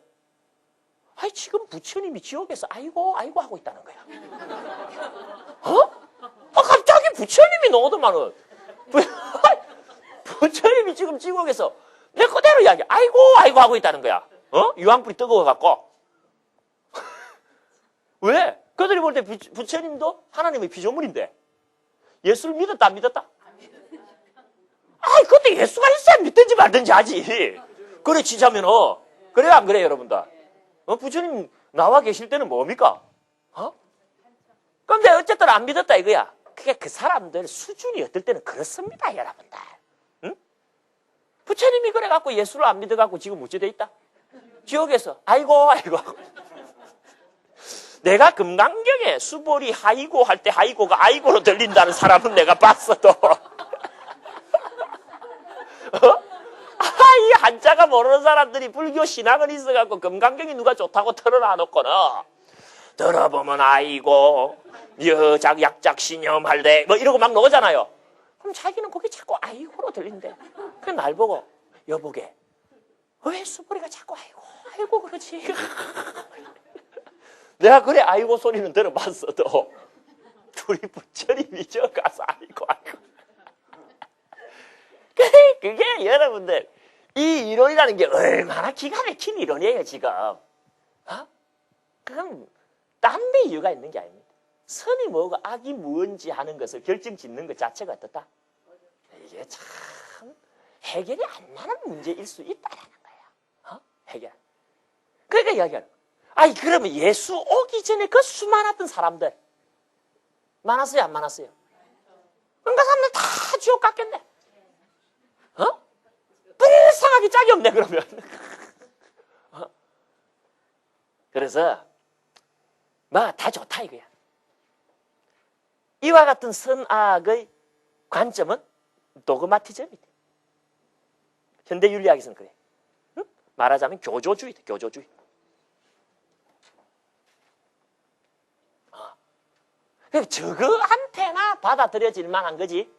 지금 부처님이 지옥에서 아이고 하고 있다는 거야. 갑자기 부처님이 나오더만은 부처님이 지금 지옥에서 내 그대로 이야기, 아이고, 아이고 하고 있다는 거야. 유황불이 뜨거워갖고. 왜? 그들이 볼 때 부처님도 하나님의 피조물인데, 예수를 믿었다, 안 믿었다? 아이, 그때 예수가 있어야 믿든지 말든지 하지. 그래, 치자면은. 그래요, 안 그래요, 여러분들? 부처님 나와 계실 때는 뭡니까? 근데 어쨌든 안 믿었다, 이거야. 그게 그 사람들 수준이 어떨 때는 그렇습니다, 여러분들. 응? 부처님이 그래갖고 예수를 안 믿어갖고 지금 어찌돼 있다? 지옥에서, 아이고, 아이고. 내가 금강경에 수보리 하이고 할 때 하이고가 아이고로 들린다는 사람은 내가 봤어도. 이 한자가 모르는 사람들이 불교 신앙은 있어갖고 금강경이 누가 좋다고 털어놔놓고는 들어보면 아이고 여작 약작 신염 할 때 뭐 이러고 막 나오잖아요. 그럼 자기는 거기 자꾸 아이고로 들린대. 그 날 보고 여보게 왜 수보리가 자꾸 아이고 아이고 그러지. 내가 그래 아이고 소리는 들어봤어도 둘이 부처님이 저 가서 아이고 아이고. 그게 여러분들 이 이론이라는 게 얼마나 기가 막힌 이론이에요 지금. 그럼 딴 데 이유가 있는 게 아닙니다. 선이 뭐고 악이 뭔지 하는 것을 결정짓는 것 자체가 어떻다? 이게 참 해결이 안 나는 문제일 수 있다라는 거야. 해결. 그러니까 이야기하는 거야. 아니 그러면 예수 오기 전에 그 수많았던 사람들 많았어요 안 많았어요? 그러니까 사람들 다 지옥 갔겠네. 불쌍하기 짝이 없네 그러면. 그래서 뭐 다 좋다 이거야. 이와 같은 선악의 관점은 도그마티즘이다. 현대 윤리학에서는 그래. 응? 말하자면 교조주의다. 교조주의. 그러니까 저거한테나 받아들여질 만한 거지.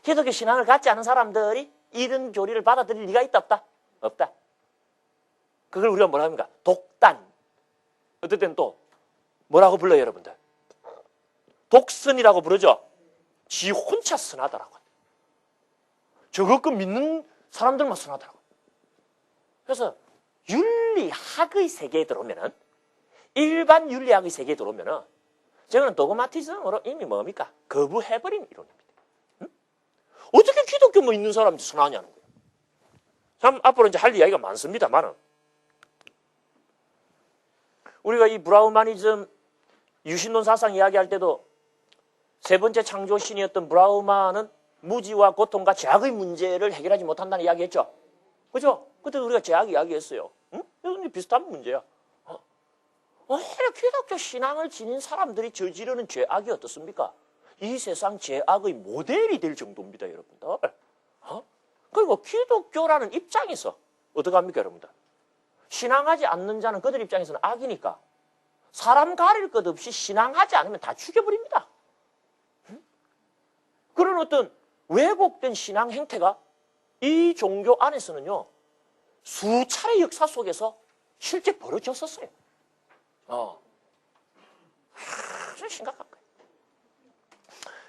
기독교 신앙을 갖지 않은 사람들이 이런 교리를 받아들일 리가 있다 없다? 없다. 그걸 우리가 뭐라 합니까? 독단. 어떨 땐 또 뭐라고 불러요 여러분들? 독선이라고 부르죠. 지 혼자 선하더라고. 저거 믿는 사람들만 선하더라고. 그래서 윤리학의 세계에 들어오면은 일반 윤리학의 세계에 들어오면은 저거는 도그마티즘으로 이미 뭡니까? 거부해버린 이론입니다. 응? 어떻게 기독교 뭐 있는 사람이 선하냐는 거예요. 참 앞으로 이제 할 이야기가 많습니다만은 우리가 이 브라우마니즘 유신론 사상 이야기할 때도 세 번째 창조신이었던 브라우마는 무지와 고통과 죄악의 문제를 해결하지 못한다는 이야기했죠. 그죠? 그때 우리가 죄악 이야기했어요. 응? 이건 비슷한 문제야. 오히려 기독교 신앙을 지닌 사람들이 저지르는 죄악이 어떻습니까? 이 세상 죄악의 모델이 될 정도입니다, 여러분들. 그리고 기독교라는 입장에서 어떻게 합니까, 여러분들? 신앙하지 않는 자는 그들 입장에서는 악이니까 사람 가릴 것 없이 신앙하지 않으면 다 죽여버립니다. 그런 어떤 왜곡된 신앙 행태가 이 종교 안에서는요, 수차례 역사 속에서 실제 벌어졌었어요. 아주 심각한 거예요.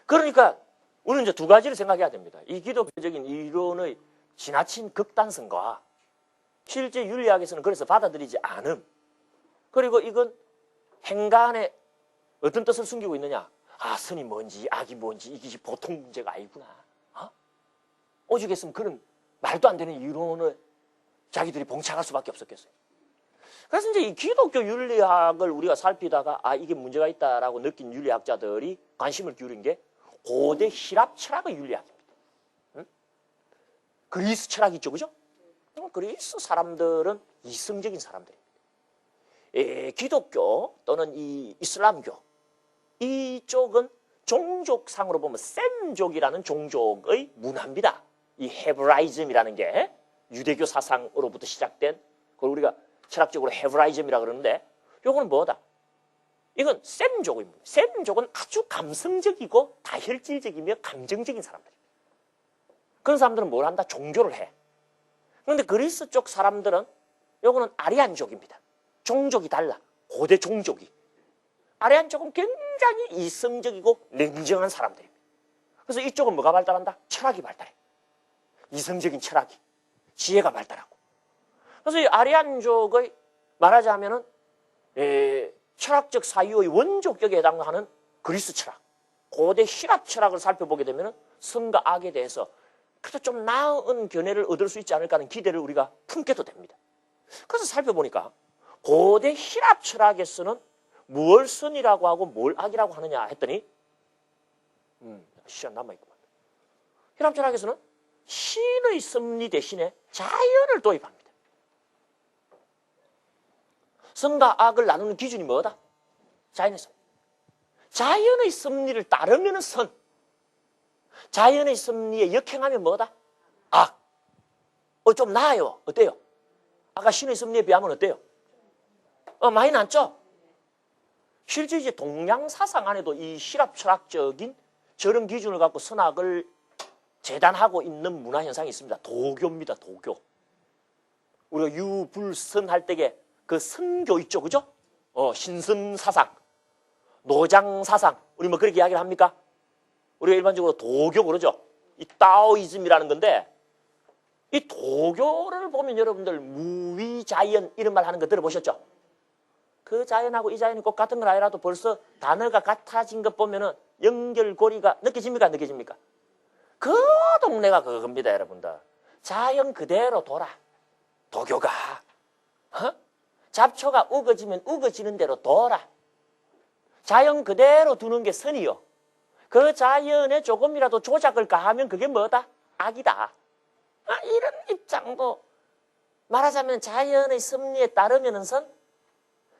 그러니까 우리는 이제 두 가지를 생각해야 됩니다. 이 기독교적인 이론의 지나친 극단성과 실제 윤리학에서는 그래서 받아들이지 않음. 그리고 이건 행간에 어떤 뜻을 숨기고 있느냐. 선이 뭔지 악이 뭔지 이게 보통 문제가 아니구나. 오죽했으면 그런 말도 안 되는 이론을 자기들이 봉착할 수밖에 없었겠어요. 그래서 이제 이 기독교 윤리학을 우리가 살피다가 이게 문제가 있다라고 느낀 윤리학자들이 관심을 기울인 게 고대 히랍 철학의 윤리학입니다. 응? 그리스 철학 있죠, 그죠? 그리스 사람들은 이성적인 사람들입니다. 기독교 또는 이 이슬람교 이쪽은 종족상으로 보면 셈족이라는 종족의 문화입니다. 이 헤브라이즘이라는 게 유대교 사상으로부터 시작된 그걸 우리가 철학적으로 헤브라이즘이라고 그러는데 이거는 뭐다? 이건 셈족입니다. 셈족은 아주 감성적이고 다혈질적이며 감정적인 사람들입니다. 그런 사람들은 뭘 한다? 종교를 해. 그런데 그리스 쪽 사람들은 이거는 아리안족입니다. 종족이 달라. 고대 종족이. 아리안족은 굉장히 이성적이고 냉정한 사람들입니다. 그래서 이쪽은 뭐가 발달한다? 철학이 발달해. 이성적인 철학이, 지혜가 발달하고. 그래서 이 아리안족의 말하자면은 철학적 사유의 원조격에 해당하는 그리스 철학, 고대希腊 철학을 살펴보게 되면 선과 악에 대해서 그래도 좀 나은 견해를 얻을 수 있지 않을까 하는 기대를 우리가 품게도 됩니다. 그래서 살펴보니까 고대希腊 철학에서는 뭘 선이라고 하고 뭘 악이라고 하느냐 했더니 시간 남아있구만.希臘 철학에서는 신의 섭리 대신에 자연을 도입합니다. 선과 악을 나누는 기준이 뭐다? 자연의 섭리. 자연의 섭리를 따르면 선. 자연의 섭리에 역행하면 뭐다? 악. 좀 나아요. 어때요? 아까 신의 섭리에 비하면 어때요? 많이 낫죠? 실제 이제 동양 사상 안에도 이希臘 철학적인 저런 기준을 갖고 선악을 재단하고 있는 문화 현상이 있습니다. 도교입니다. 도교. 우리가 유불선 할 때에 그 선교 있죠, 그죠? 신선 사상, 노장 사상, 우리 뭐 그렇게 이야기를 합니까? 우리가 일반적으로 도교 그러죠. 이 따오이즘이라는 건데, 이 도교를 보면 여러분들 무위자연 이런 말 하는 거 들어보셨죠? 그 자연하고 이 자연이 꼭 같은 건 아니라도 벌써 단어가 같아진 것 보면은 연결고리가 느껴집니까? 느껴집니까? 그 동네가 그겁니다, 여러분들. 자연 그대로 돌아. 도교가. 잡초가 우거지면 우거지는 대로 돌아. 자연 그대로 두는 게 선이요. 그 자연에 조금이라도 조작을 가하면 그게 뭐다? 악이다. 이런 입장도 말하자면 자연의 섭리에 따르면 선,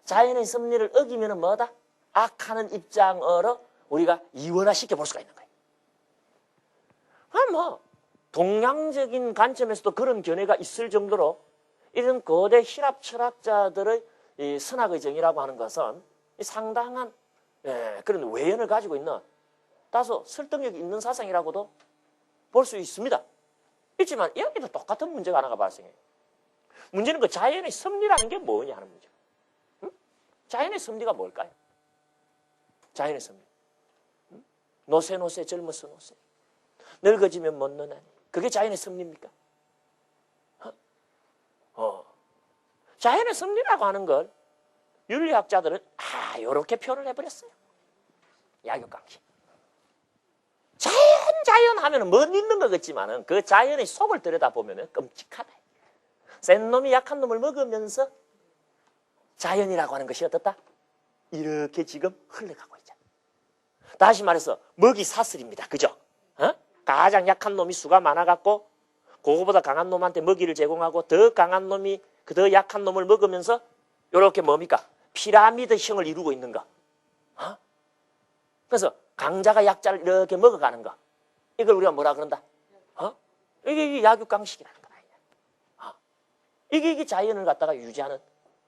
자연의 섭리를 어기면 뭐다? 악하는 입장으로 우리가 이원화시켜 볼 수가 있는 거예요. 뭐 동양적인 관점에서도 그런 견해가 있을 정도로 이런 거대希臘 철학자들의 이 선악의 정의라고 하는 것은 상당한 그런 외연을 가지고 있는 다소 설득력이 있는 사상이라고도 볼 수 있습니다. 있지만 여기도 똑같은 문제가 하나가 발생해요. 문제는 그 자연의 섭리라는 게 뭐냐 하는 문제. 자연의 섭리가 뭘까요? 자연의 섭리. 노세 노세 젊어서 노세. 늙어지면 못 노나니. 그게 자연의 섭리입니까? 자연의 섭리라고 하는 걸 윤리학자들은 이렇게 표현을 해버렸어요. 약육강식. 자연 하면 못 있는 것 같지만은 그 자연의 속을 들여다보면 끔찍하다. 센 놈이 약한 놈을 먹으면서 자연이라고 하는 것이 어떻다? 이렇게 지금 흘러가고 있잖아. 다시 말해서 먹이 사슬입니다. 그죠? 가장 약한 놈이 수가 많아갖고 그거보다 강한 놈한테 먹이를 제공하고 더 강한 놈이 그 더 약한 놈을 먹으면서 이렇게 뭡니까? 피라미드형을 이루고 있는 거. 그래서 강자가 약자를 이렇게 먹어가는 거. 이걸 우리가 뭐라 그런다? 이게 약육강식이라는 거야. 이게 자연을 갖다가 유지하는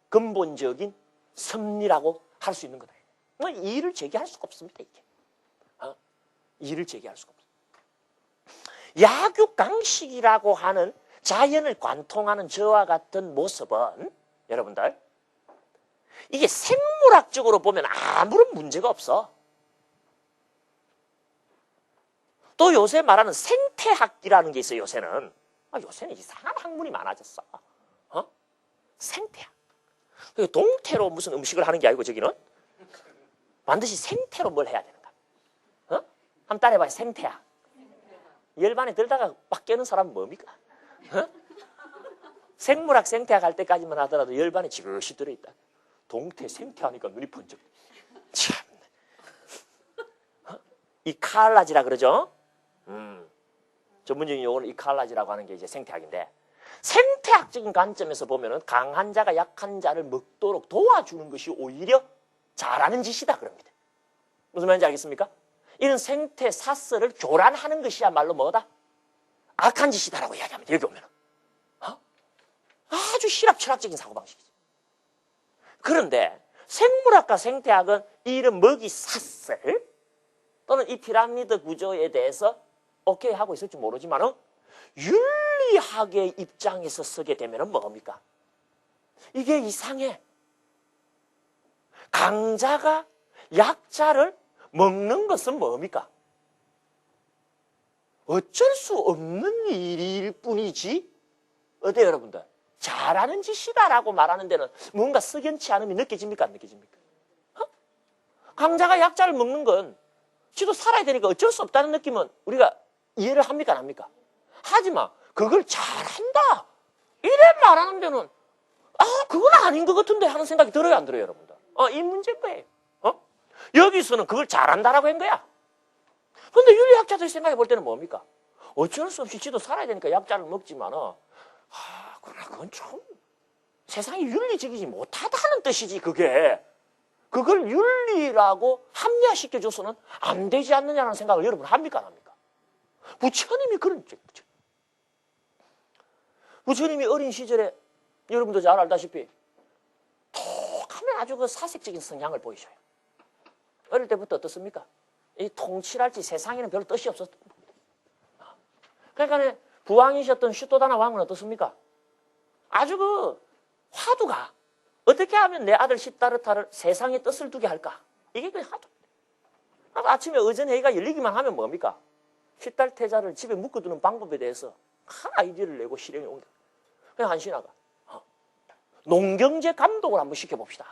근본적인 섭리라고 할 수 있는 거다. 뭐 이의를 제기할 수가 없습니다. 이게. 이의를 제기할 수가 없습니다. 약육강식이라고 하는 자연을 관통하는 저와 같은 모습은 여러분들 이게 생물학적으로 보면 아무런 문제가 없어. 또 요새 말하는 생태학이라는 게 있어요. 요새는 이상한 학문이 많아졌어. 생태학. 동태로 무슨 음식을 하는 게 아니고 저기는 반드시 생태로 뭘 해야 되는가. 한번 따라해봐요. 생태학. 열반에 들다가 빡 깨는 사람은 뭡니까? 생물학, 생태학 할 때까지만 하더라도 열반에 지그시 들어있다. 동태, 생태하니까 눈이 번쩍. 참. 이 칼라지라 그러죠? 전문적인 용어는 이 칼라지라고 하는 게 이제 생태학인데, 생태학적인 관점에서 보면은 강한 자가 약한 자를 먹도록 도와주는 것이 오히려 잘하는 짓이다 그럽니다. 무슨 말인지 알겠습니까? 이런 생태 사슬을 교란하는 것이야말로 뭐다? 악한 짓이다라고 이야기합니다. 여기 오면은. 아주希臘 철학적인 사고방식이죠. 그런데 생물학과 생태학은 이런 먹이 사슬 또는 이 피라미드 구조에 대해서 오케이 하고 있을지 모르지만 윤리학의 입장에서 쓰게 되면 뭡니까? 이게 이상해. 강자가 약자를 먹는 것은 뭡니까? 어쩔 수 없는 일일 뿐이지. 어때요, 여러분들? 잘하는 짓이다라고 말하는 데는 뭔가 석연치 않음이 느껴집니까? 안 느껴집니까? 강자가 약자를 먹는 건 지도 살아야 되니까 어쩔 수 없다는 느낌은 우리가 이해를 합니까? 안 합니까? 하지만 그걸 잘한다 이래 말하는 데는 그건 아닌 것 같은데 하는 생각이 들어요, 안 들어요, 여러분들? 이 문제인 거예요. 여기서는 그걸 잘한다라고 한 거야. 근데 윤리학자들이 생각해 볼 때는 뭡니까? 어쩔 수 없이 지도 살아야 되니까 약자를 먹지만은 그러나 그건 좀 세상이 윤리적이지 못하다는 뜻이지, 그게. 그걸 윤리라고 합리화시켜줘서는 안 되지 않느냐는 생각을 여러분 합니까, 안 합니까? 부처님이 그런, 부처님이 어린 시절에 여러분도 잘 알다시피 톡하면 아주 그 사색적인 성향을 보이셔요. 어릴 때부터 어떻습니까? 이 통치랄지 세상에는 별로 뜻이 없었던 겁니다. 그러니까 부왕이셨던 슈토다나 왕은 어떻습니까? 아주 그 화두가 어떻게 하면 내 아들 시다르타를 세상에 뜻을 두게 할까? 이게 그 화두. 아침에 의전회의가 열리기만 하면 뭡니까? 시달태자를 집에 묶어두는 방법에 대해서 아이디어를 내고 실행에 옮겨. 그냥 한신하가 농경제 감독을 한번 시켜봅시다.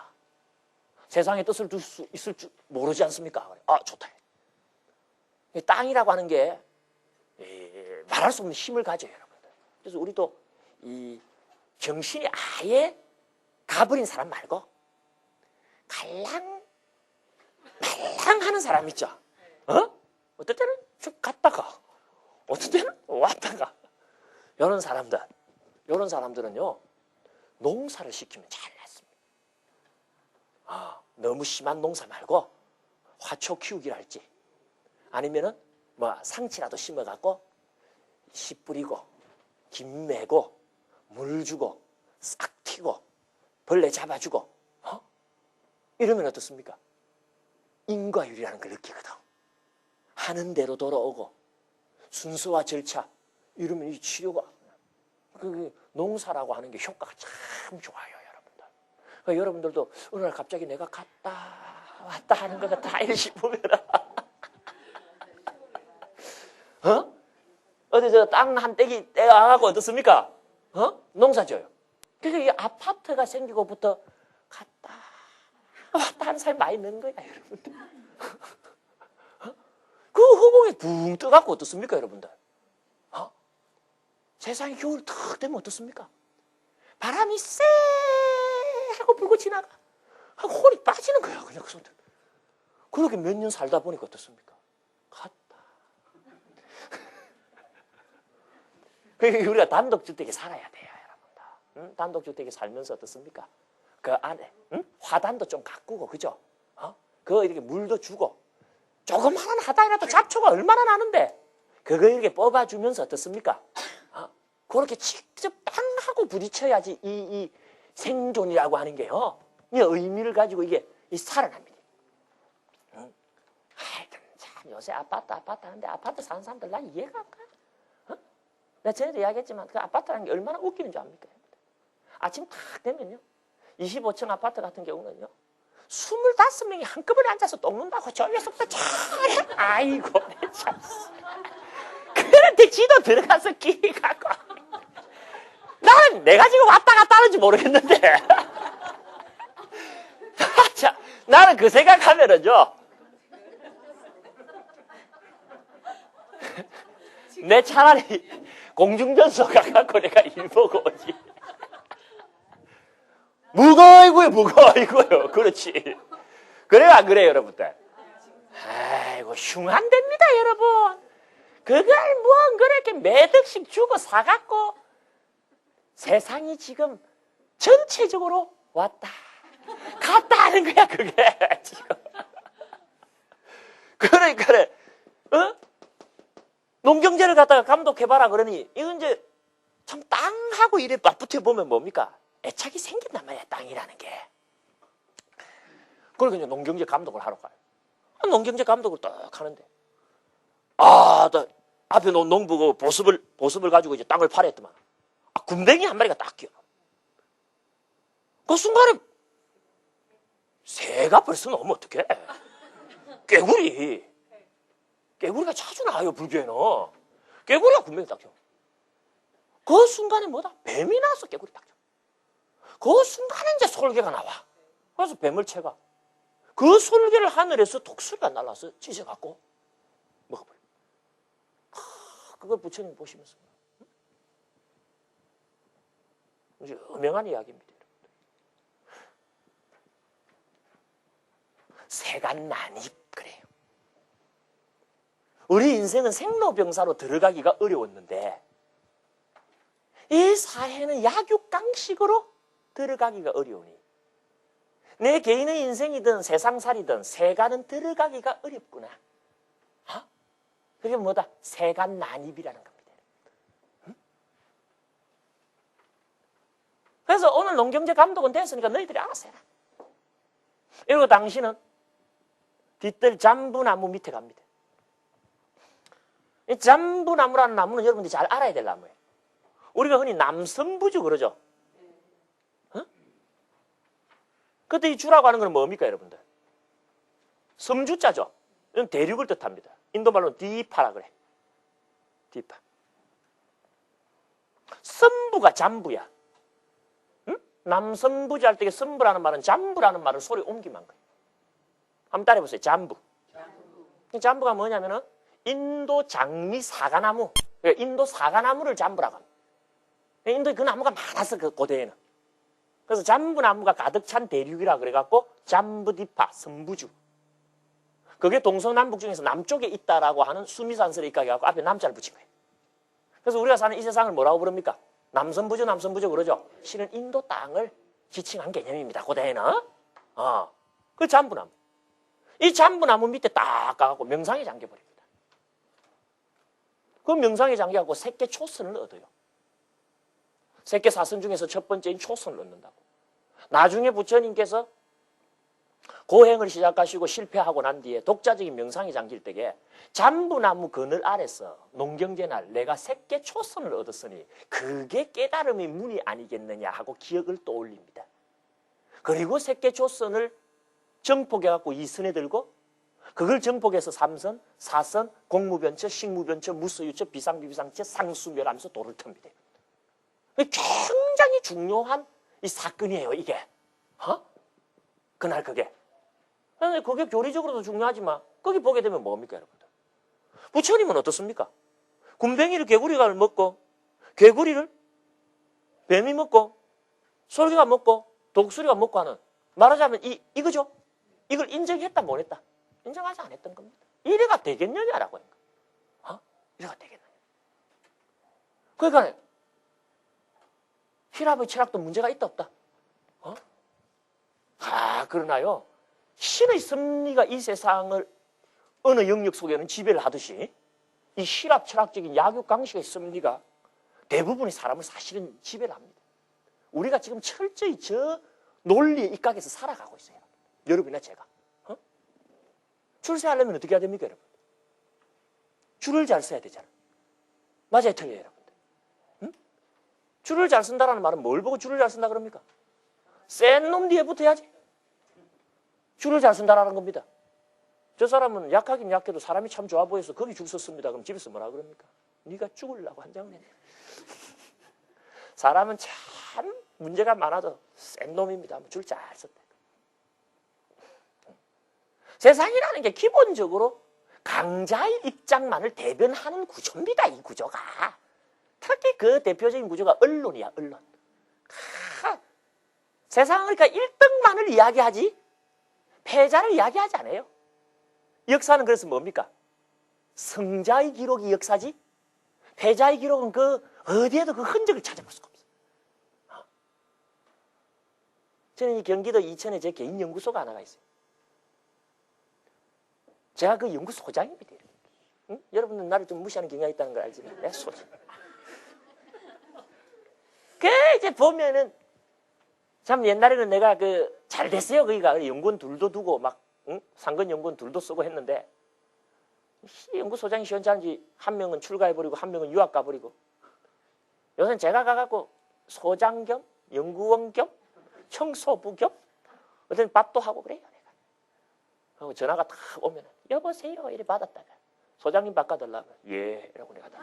세상에 뜻을 둘 수 있을 줄 모르지 않습니까? 좋다. 땅이라고 하는 게 말할 수 없는 힘을 가져요, 여러분들. 그래서 우리도 이 정신이 아예 가버린 사람 말고 말랑하는 사람 있죠. 어떨 때는 쭉 갔다가 어떨 때는 왔다가 이런 사람들은요 농사를 시키면 잘 났습니다. 너무 심한 농사 말고 화초 키우기랄지 아니면은 뭐 상치라도 심어갖고 씨 뿌리고 김 매고 물 주고 싹 튀고 벌레 잡아주고 이러면 어떻습니까? 인과율이라는 걸 느끼거든. 하는 대로 돌아오고 순서와 절차 이러면 이 치료가 그 농사라고 하는 게 효과가 참 좋아요, 여러분들. 그러니까 여러분들도 어느 날 갑자기 내가 갔다 왔다 하는 것 같다 이러시 보면 어디 저 땅 한 떼기 떼가고 어떻습니까? 농사져요. 그러니까 이 아파트가 생기고부터 갔다 왔다 하는 사람이 많이 는 거야, 여러분들. 그 허공에 붕 떠갖고 어떻습니까, 여러분들? 세상에 겨울 턱 되면 어떻습니까? 바람이 쎄 하고 불고 지나가. 하고 홀이 빠지는 거야, 그냥 그 손들. 그렇게 몇 년 살다 보니까 어떻습니까? 갔다. 그러니까 우리가 단독주택에 살아야 돼요, 여러분들. 단독주택에 살면서 어떻습니까? 그 안에 화단도 좀 가꾸고, 그죠? 그거 이렇게 물도 주고 조그마한 하단이라도 잡초가 얼마나 나는데 그거 이렇게 뽑아주면서 어떻습니까? 그렇게 직접 땅하고 부딪혀야지 이 생존이라고 하는 게요. 이 의미를 가지고 이게 살아납니다. 참 요새 아파트 하는데 아파트 사는 사람들 난 이해가 안 가. 내가 전에도 이야기했지만 그 아파트라는 게 얼마나 웃기는 줄 압니까? 아침 탁 되면요. 25층 아파트 같은 경우는요. 25명이 한꺼번에 앉아서 똥는다고 저 녀석도 잘해. 아이고 참. 그런데 지도 들어가서 끼리 갖고 나는 내가 지금 왔다 갔다 하는지 모르겠는데 자, 나는 그 생각하면은요 내 차라리 공중변소 가갖고 내가 일 보고 오지. 무거이고요. 그렇지. 그래요, 안 그래요, 여러분들? 아이고, 흉한답니다, 여러분. 그걸 뭐, 그렇게 매덕씩 주고 사갖고, 세상이 지금 전체적으로 왔다, 갔다 하는 거야, 그게. 지금. 그러니까, 농경제를 갖다가 감독해봐라 그러니, 이건 이제 참 땅하고 이래 맞붙어 보면 뭡니까? 애착이 생긴단 말이야, 땅이라는 게. 그러니까 이제 농경제 감독을 하러 가요. 농경제 감독을 딱 하는데, 앞에 농부가 보습을 가지고 이제 땅을 파랬더만, 군뱅이 한 마리가 딱 끼어. 그 순간에, 새가 벌써 나오면 어떡해? 깨구리가 자주 나와요, 불교에는. 개구리가 분명히 딱 줘. 그 순간에 뭐다? 뱀이 나서 개구리 딱 줘. 그 순간에 이제 솔개가 나와. 그래서 뱀을 채가. 그 솔개를 하늘에서 독수리가 날라서 찢어갖고 먹어버려. 그걸 부처님 보시면서. 이제 엄명한 이야기입니다. 세간난입 그래요. 우리 인생은 생로병사로 들어가기가 어려웠는데 이 사회는 약육강식으로 들어가기가 어려우니 내 개인의 인생이든 세상살이든 세간은 들어가기가 어렵구나. 그게 뭐다? 세간난입이라는 겁니다. 그래서 오늘 농경제 감독은 됐으니까 너희들이 알아서 해라. 이러고 당신은 뒷뜰 잠부나무 밑에 갑니다. 이 잠부나무라는 나무는 여러분들이 잘 알아야 될 나무예요. 우리가 흔히 남섬부주 그러죠. 그때 이 주라고 하는 건 뭡니까, 여러분들? 섬주자죠. 이건 대륙을 뜻합니다. 인도말로는 디파라 그래. 디파. 섬부가 잠부야. 응? 남섬부주 할 때 섬부라는 말은 잠부라는 말을 소리 옮기면 한 거예요. 한번 따라해보세요. 잠부. 잠부가 뭐냐면은 인도 장미 사과나무. 인도 사과나무를 잠부라고 합니다. 인도에 그 나무가 많았어, 그 고대에는. 그래서 잠부나무가 가득 찬 대륙이라 그래갖고 잠부디파, 섬부주. 그게 동서남북 중에서 남쪽에 있다라고 하는 수미산설에 입각해 갖고 앞에 남자를 붙인 거예요. 그래서 우리가 사는 이 세상을 뭐라고 부릅니까? 남섬부주, 남섬부주 그러죠. 실은 인도 땅을 지칭한 개념입니다. 고대에는. 그 잠부나무. 이 잠부나무 밑에 딱 가갖고 명상에 잠겨버립니다. 그 명상에 잠겨갖고 새끼 초선을 얻어요. 새끼 사선 중에서 첫 번째인 초선을 얻는다고. 나중에 부처님께서 고행을 시작하시고 실패하고 난 뒤에 독자적인 명상에 잠길 때에 잠부나무 그늘 아래서 농경제날 내가 새끼 초선을 얻었으니 그게 깨달음의 문이 아니겠느냐 하고 기억을 떠올립니다. 그리고 새끼 초선을 정폭해갖고 2선에 들고 그걸 정폭해서 3선, 4선, 공무변처, 식무변처, 무서유처, 비상비비상처, 상수멸하면서 도를 틉니다. 굉장히 중요한 이 사건이에요, 이게. 그날 그게. 그게 교리적으로도 중요하지만 거기 보게 되면 뭡니까, 여러분들? 부처님은 어떻습니까? 군뱅이를 개구리가 먹고 개구리를 뱀이 먹고 솔개가 먹고 독수리가 먹고 하는 말하자면 이거죠? 이걸 인정했다 못 했다? 인정하지 않았던 겁니다. 이래가 되겠느냐라고 하는 거예요. 이래가 되겠느냐. 그러니까 힐압의 철학도 문제가 있다 없다? 그러나요. 신의 섭리가 이 세상을 어느 영역 속에는 지배를 하듯이 이 힐압 철학적인 약육강식의 섭리가 대부분의 사람을 사실은 지배를 합니다. 우리가 지금 철저히 저 논리에 입각해서 살아가고 있어요. 여러분이나 제가. 줄 서야 하려면 어떻게 해야 됩니까, 여러분? 줄을 잘 서야 되잖아. 맞아요, 틀려요, 여러분들. 줄을 잘 쓴다라는 말은 뭘 보고 줄을 잘 쓴다 그럽니까? 센 놈 뒤에 붙어야지. 줄을 잘 쓴다라는 겁니다. 저 사람은 약하긴 약해도 사람이 참 좋아 보여서 거기 줄 섰습니다. 그럼 집에서 뭐라 그럽니까? 네가 죽으려고 한 장면. 사람은 참 문제가 많아도 센 놈입니다. 줄 잘 썼다. 세상이라는 게 기본적으로 강자의 입장만을 대변하는 구조입니다. 이 구조가. 특히 그 대표적인 구조가 언론이야. 언론. 세상은 그러니까 1등만을 이야기하지 패자를 이야기하지 않아요. 역사는 그래서 뭡니까? 승자의 기록이 역사지 패자의 기록은 그 어디에도 그 흔적을 찾아볼 수가 없어요. 저는 이 경기도 이천에 제 개인 연구소가 하나가 있어요. 제가 그 연구소장입니다. 응? 여러분은 나를 좀 무시하는 경향이 있다는 걸 알지만 내가 소장. 그 이제 보면은 참 옛날에는 내가 그 잘 됐어요. 거기가 연구원 둘도 두고 막 상근 연구원 둘도 쓰고 했는데 연구소장이 시원찮은지 한 명은 출가해버리고 한 명은 유학 가버리고 요새는 제가 가갖고 소장 겸 연구원 겸 청소부 겸 어떤 밥도 하고 그래요. 내가. 그리고 전화가 탁 오면 여보세요 이래 받았다가 소장님 바꿔달라면 예 이라고 내가 다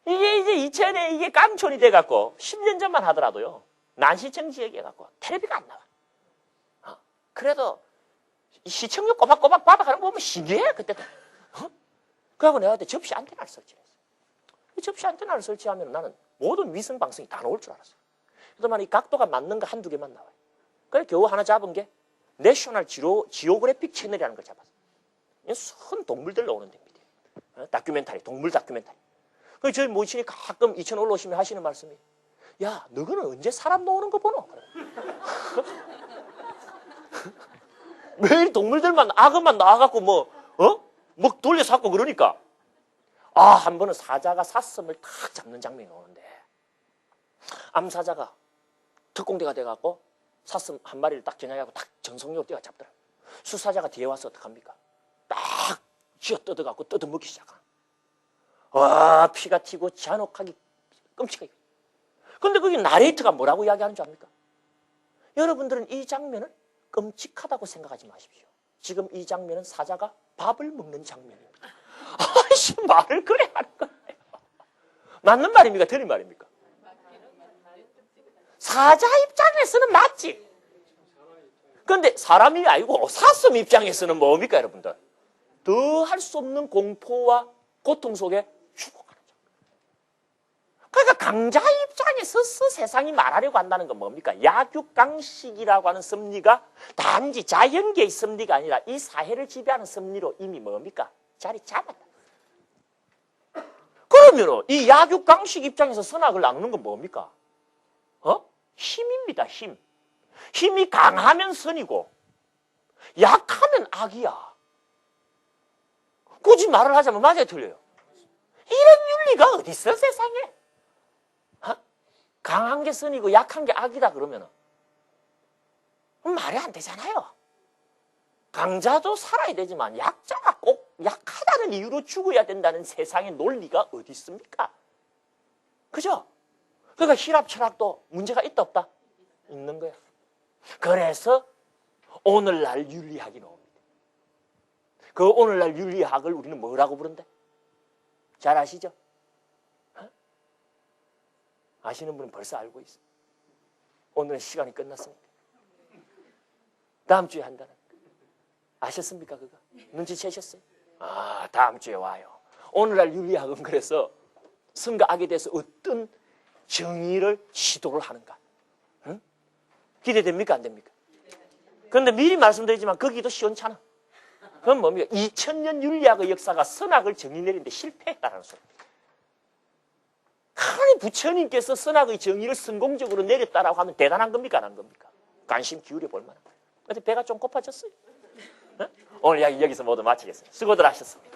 이게 이제 2000에 이게 깡촌이 돼갖고 10년 전만 하더라도요 난시청 지역에 갖고 텔레비가 안 나와. 그래도 시청률 꼬박꼬박 받아가는 거 보면 신기해 그때도. 그래갖고 내가 그때 접시 안테나를 설치했어. 이 접시 안테나를 설치하면 나는 모든 위성 방송이 다 나올 줄 알았어. 그래서 이 각도가 맞는 거 한두 개만 나와요. 그래 겨우 하나 잡은 게 내셔널 지오그래픽 채널이라는 걸 잡았어. 선 동물들 나오는 데입니다. 다큐멘터리, 동물 다큐멘터리. 그래서 저희 모친이 가끔 이천 올라오시면 하시는 말씀이 야, 너희는 언제 사람 나오는 거 보노? 매일 동물들만, 악어만 나와갖고 뭐 돌려서 갖고 그러니까. 한 번은 사자가 사슴을 탁 잡는 장면이 나오는데, 암사자가 특공대가 돼갖고 사슴 한 마리를 딱 겨냥하고 딱 전속력으로 뛰어 잡더라. 수사자가 뒤에 와서 어떡합니까? 딱 쥐어 뜯어갖고 뜯어먹기 시작하는. 와, 피가 튀고 잔혹하기, 끔찍하게. 근데 거기 나레이터가 뭐라고 이야기하는 줄 압니까? 여러분들은 이 장면을 끔찍하다고 생각하지 마십시오. 지금 이 장면은 사자가 밥을 먹는 장면입니다. 아이씨, 말을 그래 하는 거예요. 맞는 말입니까? 틀린 말입니까? 사자 입장에서는 맞지. 그런데 사람이 아니고 사슴 입장에서는 뭡니까, 여러분들? 더 할 수 없는 공포와 고통 속에 죽어가는 장. 그러니까 강자 입장에서 세상이 말하려고 한다는 건 뭡니까? 약육강식이라고 하는 섭리가 단지 자연계의 섭리가 아니라 이 사회를 지배하는 섭리로 이미 뭡니까? 자리 잡았다. 그러면 이 약육강식 입장에서 선악을 나누는 건 뭡니까? 힘입니다, 힘. 힘이 강하면 선이고 약하면 악이야. 굳이 말을 하자면 맞아요, 틀려요? 이런 윤리가 어디 있어, 세상에? 강한 게 선이고 약한 게 악이다 그러면 말이 안 되잖아요. 강자도 살아야 되지만 약자가 꼭 약하다는 이유로 죽어야 된다는 세상의 논리가 어디 있습니까? 그죠? 그러니까 힐압 철학도 문제가 있다 없다? 있는 거야. 그래서 오늘날 윤리학이 나옵니다. 그 오늘날 윤리학을 우리는 뭐라고 부른대? 잘 아시죠? 아시는 분은 벌써 알고 있어요. 오늘은 시간이 끝났습니다. 다음 주에 한다는 거. 아셨습니까? 그거? 눈치채셨어요? 다음 주에 와요. 오늘날 윤리학은 그래서 선과 악에 대해서 어떤 정의를 시도를 하는가? 응? 기대됩니까? 안 됩니까? 그런데 미리 말씀드리지만 거기도 시원찮아. 그건 뭡니까? 2000년 윤리학의 역사가 선악을 정의 내리는데 실패했다는 소리입니다. 하나님 부처님께서 선악의 정의를 성공적으로 내렸다라고 하면 대단한 겁니까? 안 한 겁니까? 관심 기울여 볼 만한 거예요. 근데 배가 좀 고파졌어요. 오늘 이야기 여기서 모두 마치겠습니다. 수고들 하셨습니다.